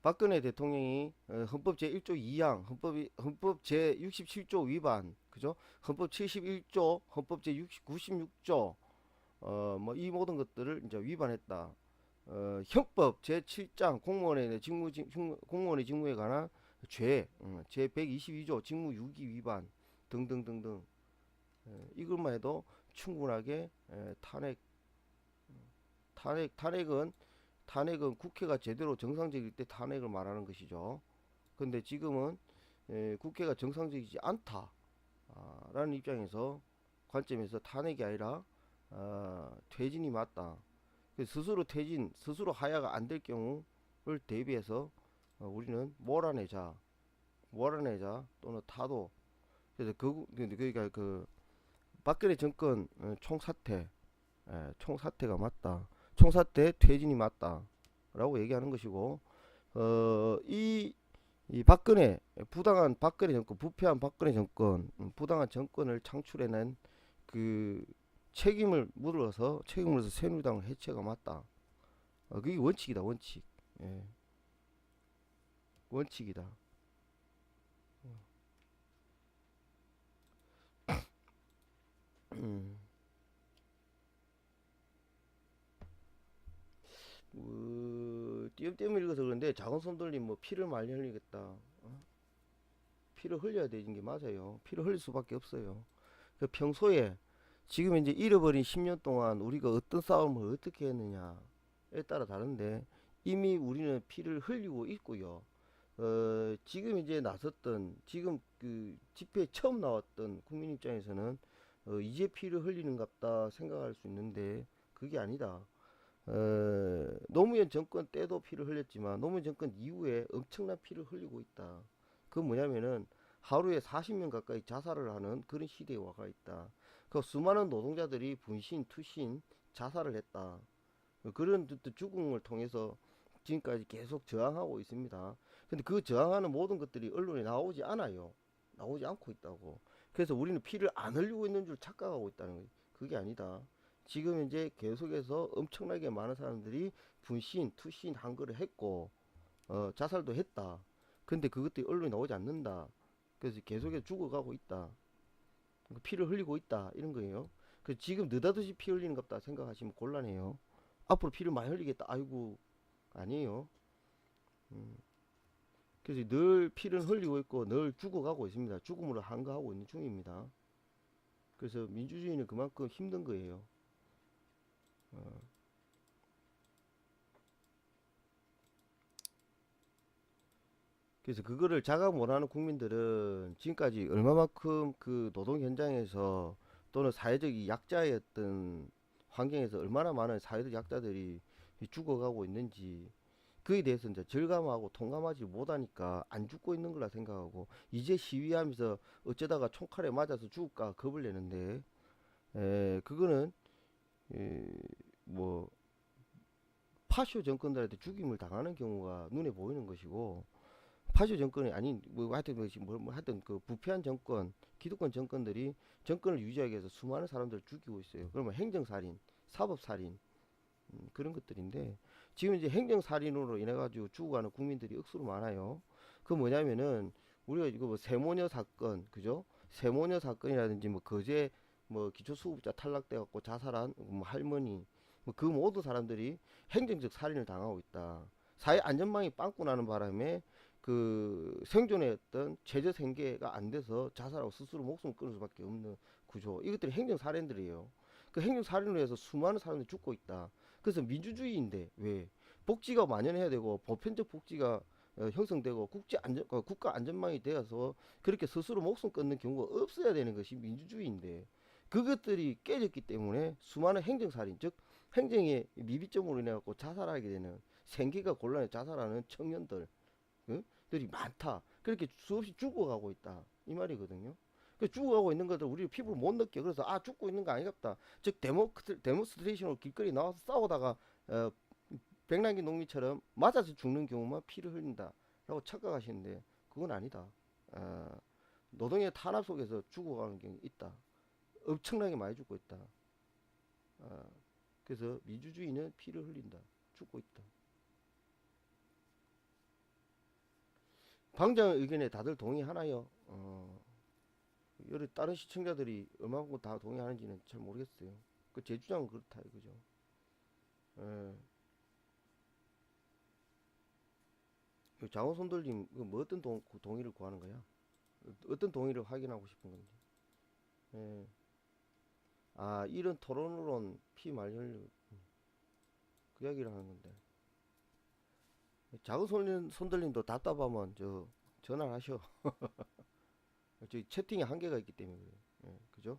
박근혜 대통령이 헌법 제1조 2항, 헌법 제67조 위반, 그죠? 헌법 71조, 헌법 제96조, 뭐 이 모든 것들을 이제 위반했다. 형법 제7장 공무원의 직무에 관한 죄, 제 122조 직무유기 위반 등등등등. 이것만 해도 충분하게 탄핵은 국회가 제대로 정상적일 때 탄핵을 말하는 것이죠. 근데 지금은 국회가 정상적이지 않다라는 입장에서 관점에서 탄핵이 아니라 퇴진이 맞다. 스스로 하야가 안 될 경우를 대비해서 우리는 몰아내자 또는 타도. 그래서 그러니까 그 박근혜 정권 총사퇴가 맞다. 총사퇴 퇴진이 맞다라고 얘기하는 것이고 이 박근혜 부당한 박근혜 정권 부패한 박근혜 정권 부당한 정권을 창출해낸 그 책임을 물어서 새누리당 해체가 맞다. 그게 원칙이다 원칙. 예, 원칙이다. 음, 띄엄띄엄 읽어서 그런데 작은 손 돌림 뭐 피를 많이 흘리겠다. 피를 흘려야 되는 게 맞아요. 피를 흘릴 수밖에 없어요. 그 평소에 지금 이제 잃어버린 10년 동안 우리가 어떤 싸움을 어떻게 했느냐에 따라 다른데 이미 우리는 피를 흘리고 있고요. 지금 이제 지금 그 집회에 처음 나왔던 국민 입장에서는 이제 피를 흘리는갑다 생각할 수 있는데 그게 아니다. 노무현 정권 때도 피를 흘렸지만 노무현 정권 이후에 엄청난 피를 흘리고 있다. 그건 뭐냐면은 하루에 40명 가까이 자살을 하는 그런 시대에 와가 있다. 그 수많은 노동자들이 분신, 투신, 자살을 했다. 그런 뜻 죽음을 통해서 지금까지 계속 저항하고 있습니다. 근데 그 저항하는 모든 것들이 언론에 나오지 않아요. 나오지 않고 있다고. 그래서 우리는 피를 안 흘리고 있는 줄 착각하고 있다는 거예요. 그게 아니다. 지금 이제 계속해서 엄청나게 많은 사람들이 분신, 투신 한 거를 했고, 자살도 했다. 근데 그것들이 언론에 나오지 않는다. 그래서 계속해서 죽어가고 있다. 피를 흘리고 있다. 이런 거예요. 그래서 지금 느닷없이 피 흘리는 것 같다 생각하시면 곤란해요. 앞으로 피를 많이 흘리겠다. 아이고, 아니에요. 음, 그래서 늘 피를 흘리고 있고 늘 죽어가고 있습니다. 죽음으로 한가하고 있는 중입니다. 그래서 민주주의는 그만큼 힘든 거예요. 어, 그래서 그거를 자각 못하는 국민들은 지금까지 얼마만큼 그 노동 현장에서 또는 사회적 이 약자였던 환경에서 얼마나 많은 사회적 약자들이 죽어가고 있는지 그에 대해서 이제 절감하고 통감하지 못하니까 안 죽고 있는 거라 생각하고 이제 시위하면서 어쩌다가 총칼에 맞아서 죽을까 겁을 내는데 그거는 에, 뭐 파쇼 정권들한테 죽임을 당하는 경우가 눈에 보이는 것이고 파쇼 정권이 아닌 뭐 하여튼 뭐 하여튼 그 부패한 정권 기득권 정권들이 정권을 유지하기 위해서 수많은 사람들을 죽이고 있어요. 그러면 행정살인, 사법살인 그런 것들인데 지금 이제 행정살인으로 인해 가지고 죽어가는 국민들이 억수로 많아요. 그 뭐냐면은 우리가 이거 뭐 세모녀 사건 그죠? 세모녀 사건이라든지 뭐 거제 뭐 기초수급자 탈락돼 갖고 자살한 뭐 할머니 뭐 그 모든 사람들이 행정적 살인을 당하고 있다. 사회 안전망이 빵꾸 나는 바람에 그 생존의 어떤 최저 생계가 안 돼서 자살하고 스스로 목숨을 끊을 수밖에 없는 구조. 이것들이 행정 살인들이에요. 그 행정 살인으로 해서 수많은 사람들이 죽고 있다. 그래서 민주주의인데 왜 복지가 만연해야 되고 보편적 복지가 형성되고 국가 안전망이 되어서 그렇게 스스로 목숨 끊는 경우가 없어야 되는 것이 민주주의인데 그것들이 깨졌기 때문에 수많은 행정살인 즉 행정의 미비점으로 인해 갖고 자살하게 되는 생계가 곤란해 자살하는 청년들 들이 많다. 그렇게 수없이 죽어가고 있다. 이 말이거든요. 그 죽어가고 있는 것들 우리 피부를 못 느껴. 그래서 아 죽고 있는 거 아니겠다. 즉 데모스트레이션으로 길거리 나와서 싸우다가 백남기 농민처럼 맞아서 죽는 경우만 피를 흘린다라고 착각하시는데 그건 아니다. 어, 노동의 탄압 속에서 죽어가는 경우 있다. 엄청나게 많이 죽고 있다. 어, 그래서 민주주의는 피를 흘린다. 죽고 있다. 방장 의견에 다들 동의하나요? 여러 다른 시청자들이 얼마만큼 다 동의하는지는 잘 모르겠어요. 그 제 주장은 그렇다 이거죠. 예. 그 장호손들님 뭐 어떤 동의를 구하는 거야? 어떤 동의를 확인하고 싶은 건지. 예. 아 이런 토론으론 피 말려 그 이야기를 하는 건데. 장호손들님도 답답하면 저 전화를 하셔. 저희 채팅에 한계가 있기 때문에 그래요. 예, 그죠?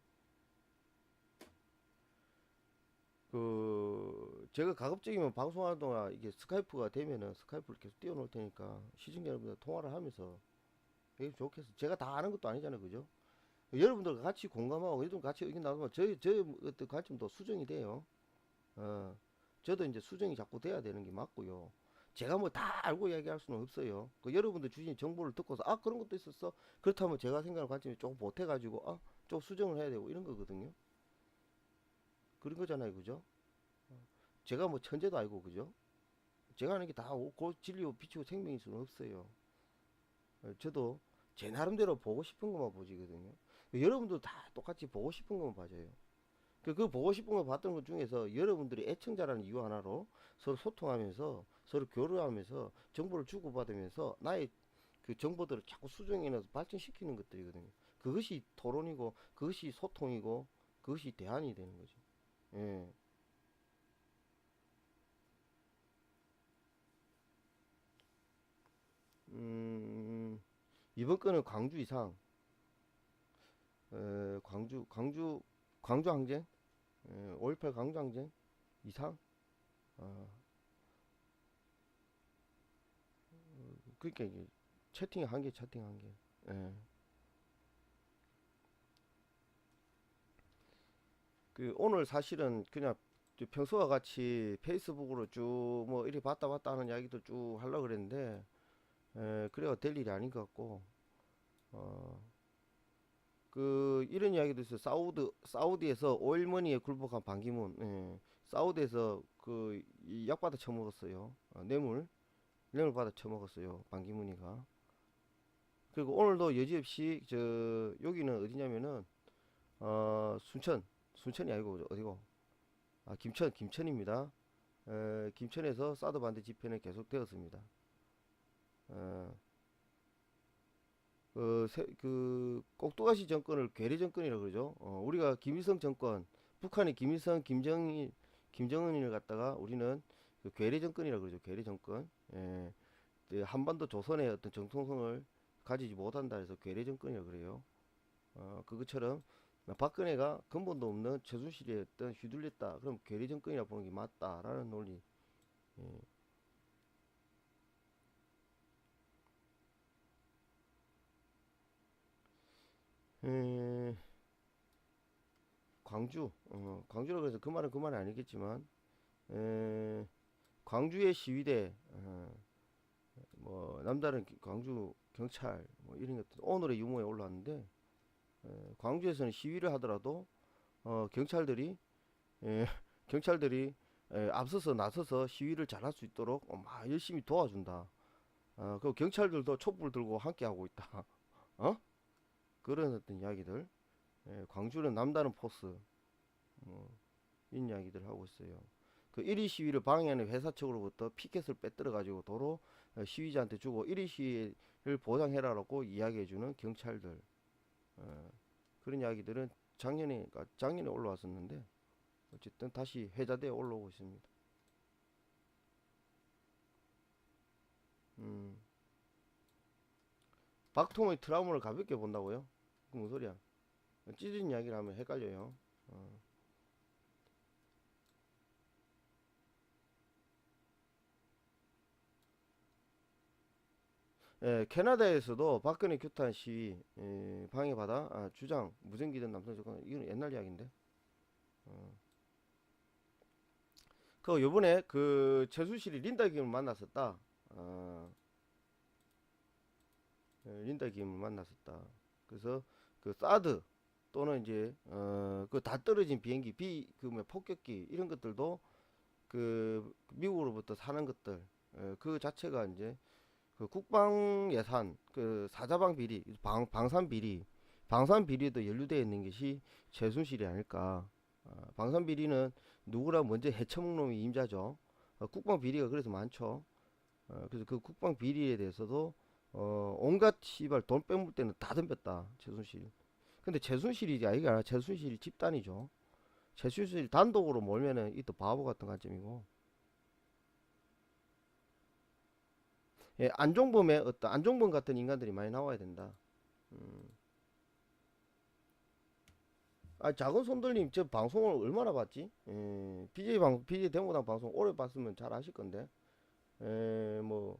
그 제가 가급적이면 방송하는 동안 이게 스카이프가 되면은 스카이프를 계속 띄워놓을 테니까 시청자 여러분들 통화를 하면서 이게 좋겠어. 제가 다 아는 것도 아니잖아요, 그죠? 여러분들과 같이 공감하고 여러분 같이 의견 나누면 저희 어떤 관점도 수정이 돼요. 어, 저도 이제 수정이 자꾸 돼야 되는 게 맞고요. 제가 뭐 다 알고 이야기할 수는 없어요. 그 여러분들 주신 정보를 듣고서 아 그런 것도 있었어. 그렇다면 제가 생각하는 관점이 조금 못해가지고 좀 수정을 해야 되고 이런 거거든요. 그런 거잖아요, 그죠? 제가 뭐 천재도 아니고 그죠? 제가 하는 게 다 진리고 빛이고 생명일 수는 없어요. 저도 제 나름대로 보고 싶은 것만 보지거든요. 여러분도 다 똑같이 보고 싶은 것만 봐줘요. 그 보고 싶은 거 봤던 것 중에서 여러분들이 애청자라는 이유 하나로 서로 소통하면서 서로 교류하면서 정보를 주고받으면서 나의 그 정보들을 자꾸 수정해내서 발전시키는 것들이거든요. 그것이 토론이고 그것이 소통이고 그것이 대안이 되는 거죠. 예. 음, 이번 건은 광주 이상, 광주 항쟁, 5.18 광주 항쟁 이상, 어, 그러니까 이게 채팅 한 개, 채팅 한 개. 예. 그 오늘 사실은 그냥 평소와 같이 페이스북으로 쭉 뭐 이리 봤다 봤다 하는 이야기도 쭉 하려고 그랬는데 그래가 될 일이 아닌 것 같고 어, 그 이런 이야기도 있어요. 사우디에서 오일머니에 굴복한 반기문. 사우디에서 그이 약 받아 처먹었어요. 뇌물 받아 처먹었어요. 반기문이가. 그리고 오늘도 여지없이 여기는 어디냐면은 순천이 아니고 어디고? 아, 김천입니다. 김천에서 사드 반대 집회는 계속되었습니다. 어, 그 꼭두가시 정권을 괴뢰 정권이라고 그러죠. 우리가 김일성 정권, 북한이 김일성, 김정은을 갖다가 우리는 그 괴뢰 정권이라고 그러죠. 괴뢰 정권. 한반도 조선의 어떤 정통성을 가지지 못한다 해서 괴뢰 정권이라고 그래요. 그것처럼 박근혜가 근본도 없는 최순실의 어떤 휘둘렸다. 그럼 괴뢰 정권이라 보는 게 맞다라는 논리. 예. 에, 광주라고 해서 그 말은 그 말이 아니겠지만, 에, 광주의 시위대, 뭐 남다른 광주 경찰 뭐 이런 것들 오늘의 유머에 올라왔는데, 광주에서는 시위를 하더라도 경찰들이 에, 경찰들이 앞서서 나서서 시위를 잘할 수 있도록 막 열심히 도와준다. 그 경찰들도 촛불 들고 함께 하고 있다. 어? 그런 어떤 이야기들. 광주는 남다른 포스. 뭐 이런 이야기들 하고 있어요. 그 1위 시위를 방해하는 회사 측으로부터 피켓을 빼들어 가지고 도로 시위자한테 주고 1위 시위를 보장해라라고 이야기해주는 경찰들. 그런 이야기들은 작년에 올라왔었는데 어쨌든 다시 회자되어 올라오고 있습니다. 음, 박통의 트라우마를 가볍게 본다고요? 그 무슨 소리야? 찌질인 이야기를 하면 헷갈려요. 어. 캐나다에서도 박근혜 규탄 시위 방해받아 주장 무전기든 남성 조건 이건 옛날 이야기인데. 그 요번에 그 최순실이 린다 김을 만났었다. 어, 린다 김을 만났었다. 그래서 그 사드 또는 이제 그 다 떨어진 비행기 그 폭격기 이런 것들도 그 미국으로부터 사는 것들 그 자체가 이제 그 국방 예산 그 사자방 비리 방산 비리 방산 비리에도 연루되어 있는 것이 최순실이 아닐까. 방산 비리는 누구라 먼저 해쳐먹는 놈이 임자죠. 국방 비리가 그래서 많죠. 그래서 그 국방 비리에 대해서도 온갖 시발 돈 빼물 때는 다 덤볐다 최순실. 근데 최순실이 아니라 최순실이 집단이죠. 최순실이 단독으로 몰면은 이또 바보 같은 관점이고. 안종범의 어떤 안종범 같은 인간들이 많이 나와야 된다. 음. 작은 손들님 저 방송을 얼마나 봤지? BJ 대모당 방송 오래 봤으면 잘 아실 건데. 뭐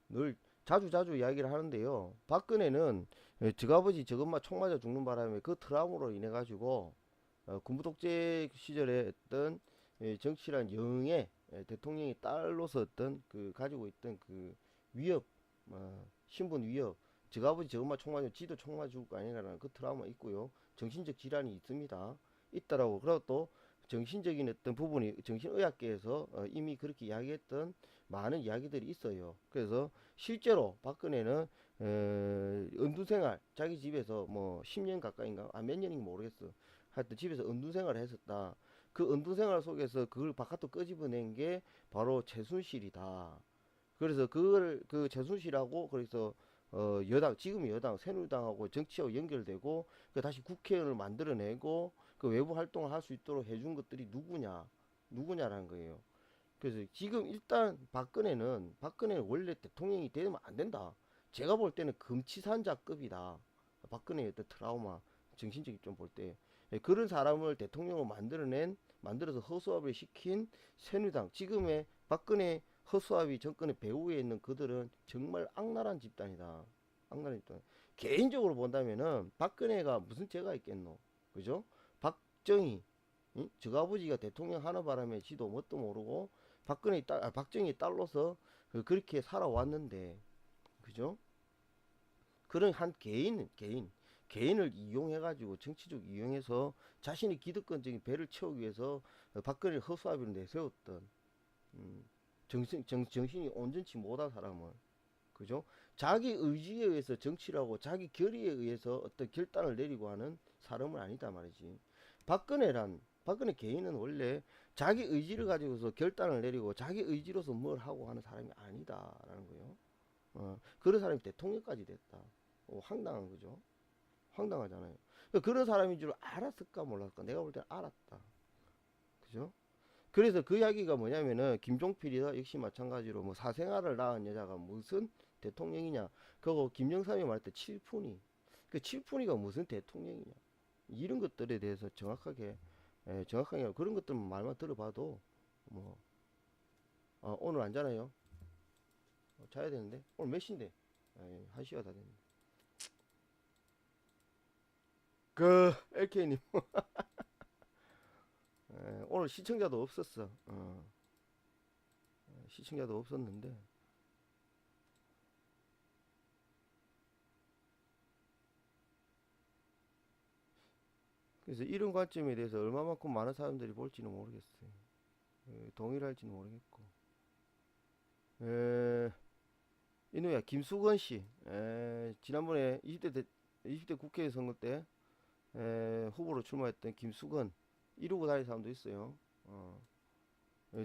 늘 자주 이야기를 하는데요. 박근혜는 저아버지 저것만 총 맞아 죽는 바람에 그 트라우마로 인해 가지고 군부 독재 시절에 어떤 정치란 영의 대통령이 딸로서 어떤 그 가지고 있던 그 위협, 신분 위협, 저아버지 저것만 총 맞아 지도 총 맞아 죽을 거 아니라는 그 트라우마 있고요. 정신적 질환이 있습니다. 있다라고. 그리고 또 정신적인 어떤 부분이 정신의학계에서 이미 그렇게 이야기했던 많은 이야기들이 있어요. 그래서 실제로 박근혜는 은둔생활 자기 집에서 뭐 10년 가까이인가 몇 년인지 모르겠어. 하여튼 집에서 은둔생활을 했었다. 그 은둔생활 속에서 그걸 바깥으로 끄집어낸 게 바로 최순실이다. 그래서 그걸 그 최순실하고 그래서 여당 지금의 여당 새누리당하고 정치하고 연결되고 그 다시 국회의원을 만들어내고 그 외부 활동을 할 수 있도록 해준 것들이 누구냐라는 거예요. 그래서 지금 일단 박근혜는 원래 대통령이 되면 안 된다. 제가 볼 때는 금치산자급이다. 박근혜의 어떤 트라우마 정신적 입장 볼 때 그런 사람을 대통령으로 만들어서 허수아비를 시킨 새누리당 지금의 박근혜 허수아비 정권의 배후에 있는 그들은 정말 악랄한 집단이다. 악랄한 집단. 개인적으로 본다면은 박근혜가 무슨 죄가 있겠노? 그죠? 박정희 응? 저 아버지가 대통령 하는 바람에 지도 뭣도 모르고 박정희 딸로서 그렇게 살아왔는데, 그죠? 그런 한 개인을 이용해가지고 정치적 이용해서 자신의 기득권적인 배를 채우기 위해서 박근혜를 허수아비로 내세웠던, 정신이 온전치 못한 사람을, 그죠? 자기 의지에 의해서 정치를 하고 자기 결의에 의해서 어떤 결단을 내리고 하는 사람은 아니다 말이지. 박근혜 개인은 원래 자기 의지를 가지고서 결단을 내리고 자기 의지로서 뭘 하고 하는 사람이 아니다라는 거예요. 그런 사람이 대통령까지 됐다. 황당한 거죠. 황당하잖아요. 그러니까 그런 사람인 줄 알았을까 몰랐을까? 내가 볼 때는 알았다. 그죠? 그래서 그 이야기가 뭐냐면은 김종필이다 역시 마찬가지로 뭐 사생활을 낳은 여자가 무슨 대통령이냐. 그거 김영삼이 말할 때 칠푼이. 그 칠푼이가 무슨 대통령이냐. 이런 것들에 대해서 정확하게 그런 것들만 말만 들어봐도 뭐 오늘 안 자나요? 자야 되는데 오늘 몇 시인데? 1시가 다 됐네. 그 LK님 오늘 시청자도 없었어. 시청자도 없었는데 그래서 이런 관점에 대해서 얼마만큼 많은 사람들이 볼지는 모르겠어요. 동의를 할지는 모르겠고. 이누야 김수건 씨, 지난번에 20대 국회 선거 때 후보로 출마했던 김수건 이루고 다니는 사람도 있어요.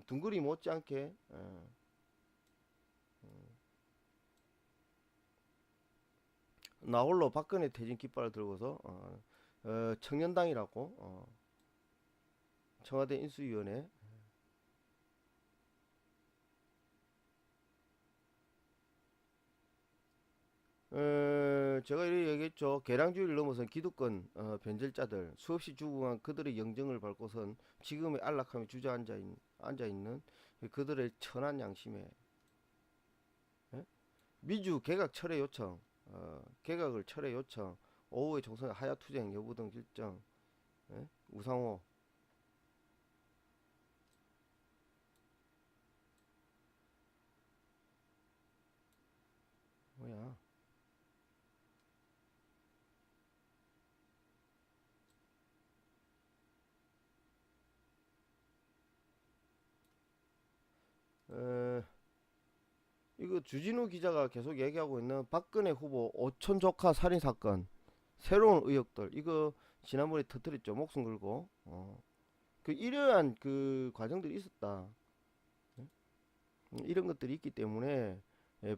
둥그리 못지않게 나홀로 박근혜 퇴진 깃발을 들고서 청년당이라고 청와대 인수위원회 제가 이렇게 얘기했죠. 계량주의를 넘어선 기득권 변절자들 수없이 죽어간 그들의 영정을 밟고선 지금의 안락함에 앉아있는 그들의 천한 양심에 미주 개각 철회 요청, 개각을 철회 요청, 오후에 총선 하야투쟁 여부 등 결정, 우상호 뭐야? 이거 주진우 기자가 계속 얘기하고 있는 박근혜 후보 오촌 조카 살인 사건 새로운 의혹들 이거 지난번에 터뜨렸죠. 목숨 걸고 그 이러한 그 과정들이 있었다. 이런 것들이 있기 때문에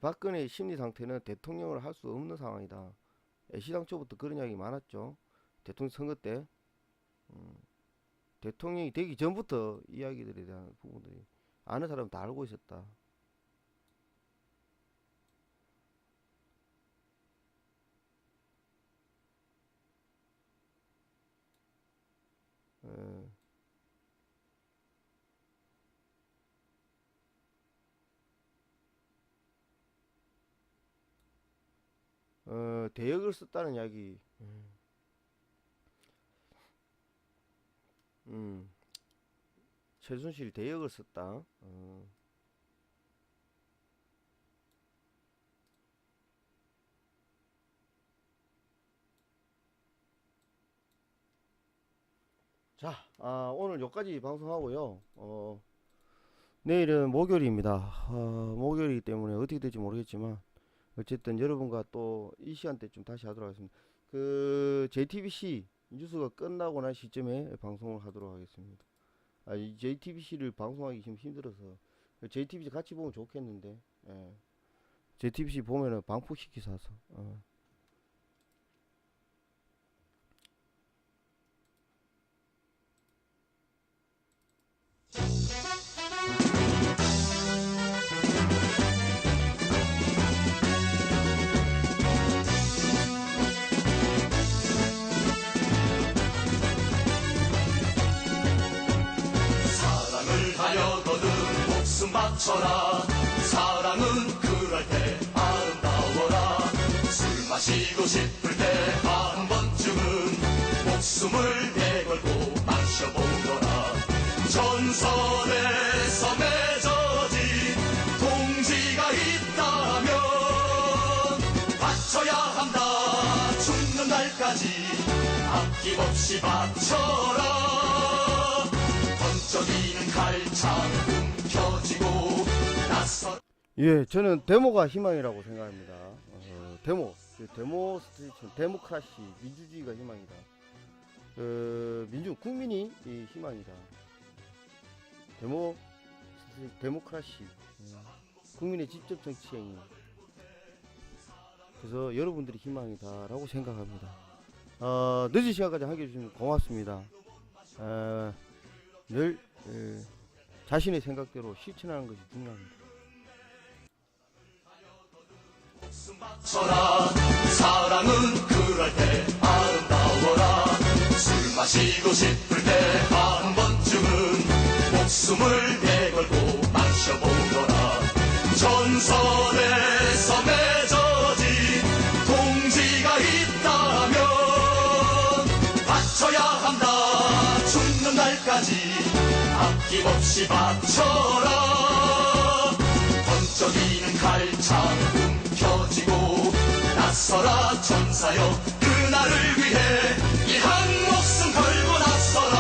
박근혜의 심리 상태는 대통령을 할 수 없는 상황이다. 시당초부터 그런 이야기 많았죠. 대통령 선거 때 대통령이 되기 전부터 이야기들에 대한 부분들이 아는 사람 다 알고 있었다. 대역을 썼다는 이야기. 최순실이 대역을 썼다. 자, 오늘 여기까지 방송하고요. 내일은 목요일입니다. 목요일이기 때문에 어떻게 될지 모르겠지만 어쨌든 여러분과 또 이 시간대쯤 다시 하도록 하겠습니다. 그 JTBC 뉴스가 끝나고 난 시점에 방송을 하도록 하겠습니다. 이 JTBC를 방송하기 좀 힘들어서 JTBC 같이 보면 좋겠는데 JTBC 보면은 방폭시키서 와서 사랑을 하려거든 목숨 바쳐라. 사랑은 그럴 때 아름다워라. 술 마시고 싶을 때 한 번쯤은 목숨을 내걸고 마셔보거라. 전선에서 맺어진 동지가 있다면 바쳐야 한다. 죽는 날까지 아낌없이 바쳐라. 번쩍이는 칼창 움켜쥐고 나서 예, 저는 데모가 희망이라고 생각합니다. 데모스트레이션, 데모크라시, 민주주의가 희망이다. 국민이 이 희망이다. 데모크라시, 국민의 직접 정치행위. 그래서 여러분들이 희망이다라고 생각합니다. 늦은 시간까지 함께 해주시면 고맙습니다. 늘 자신의 생각대로 실천하는 것이 중요합니다. 바쳐라. 사랑은 그럴 때 아름다워라. 술 마시고 싶을 때 한 번쯤은 목숨을 내걸고 마셔보거라. 전선에서 맺어진 동지가 있다면 바쳐야 한다. 죽는 날까지 아낌없이 바쳐라. 번쩍이는 칼창 움켜쥐고 나서라. 전사여 그날을 위해 이 한 목숨 걸고 나서라.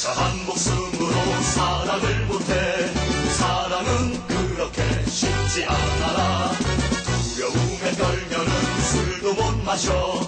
자 한 목숨으로 사랑을 못해. 사랑은 그렇게 쉽지 않아라. 두려움에 떨면은 술도 못 마셔.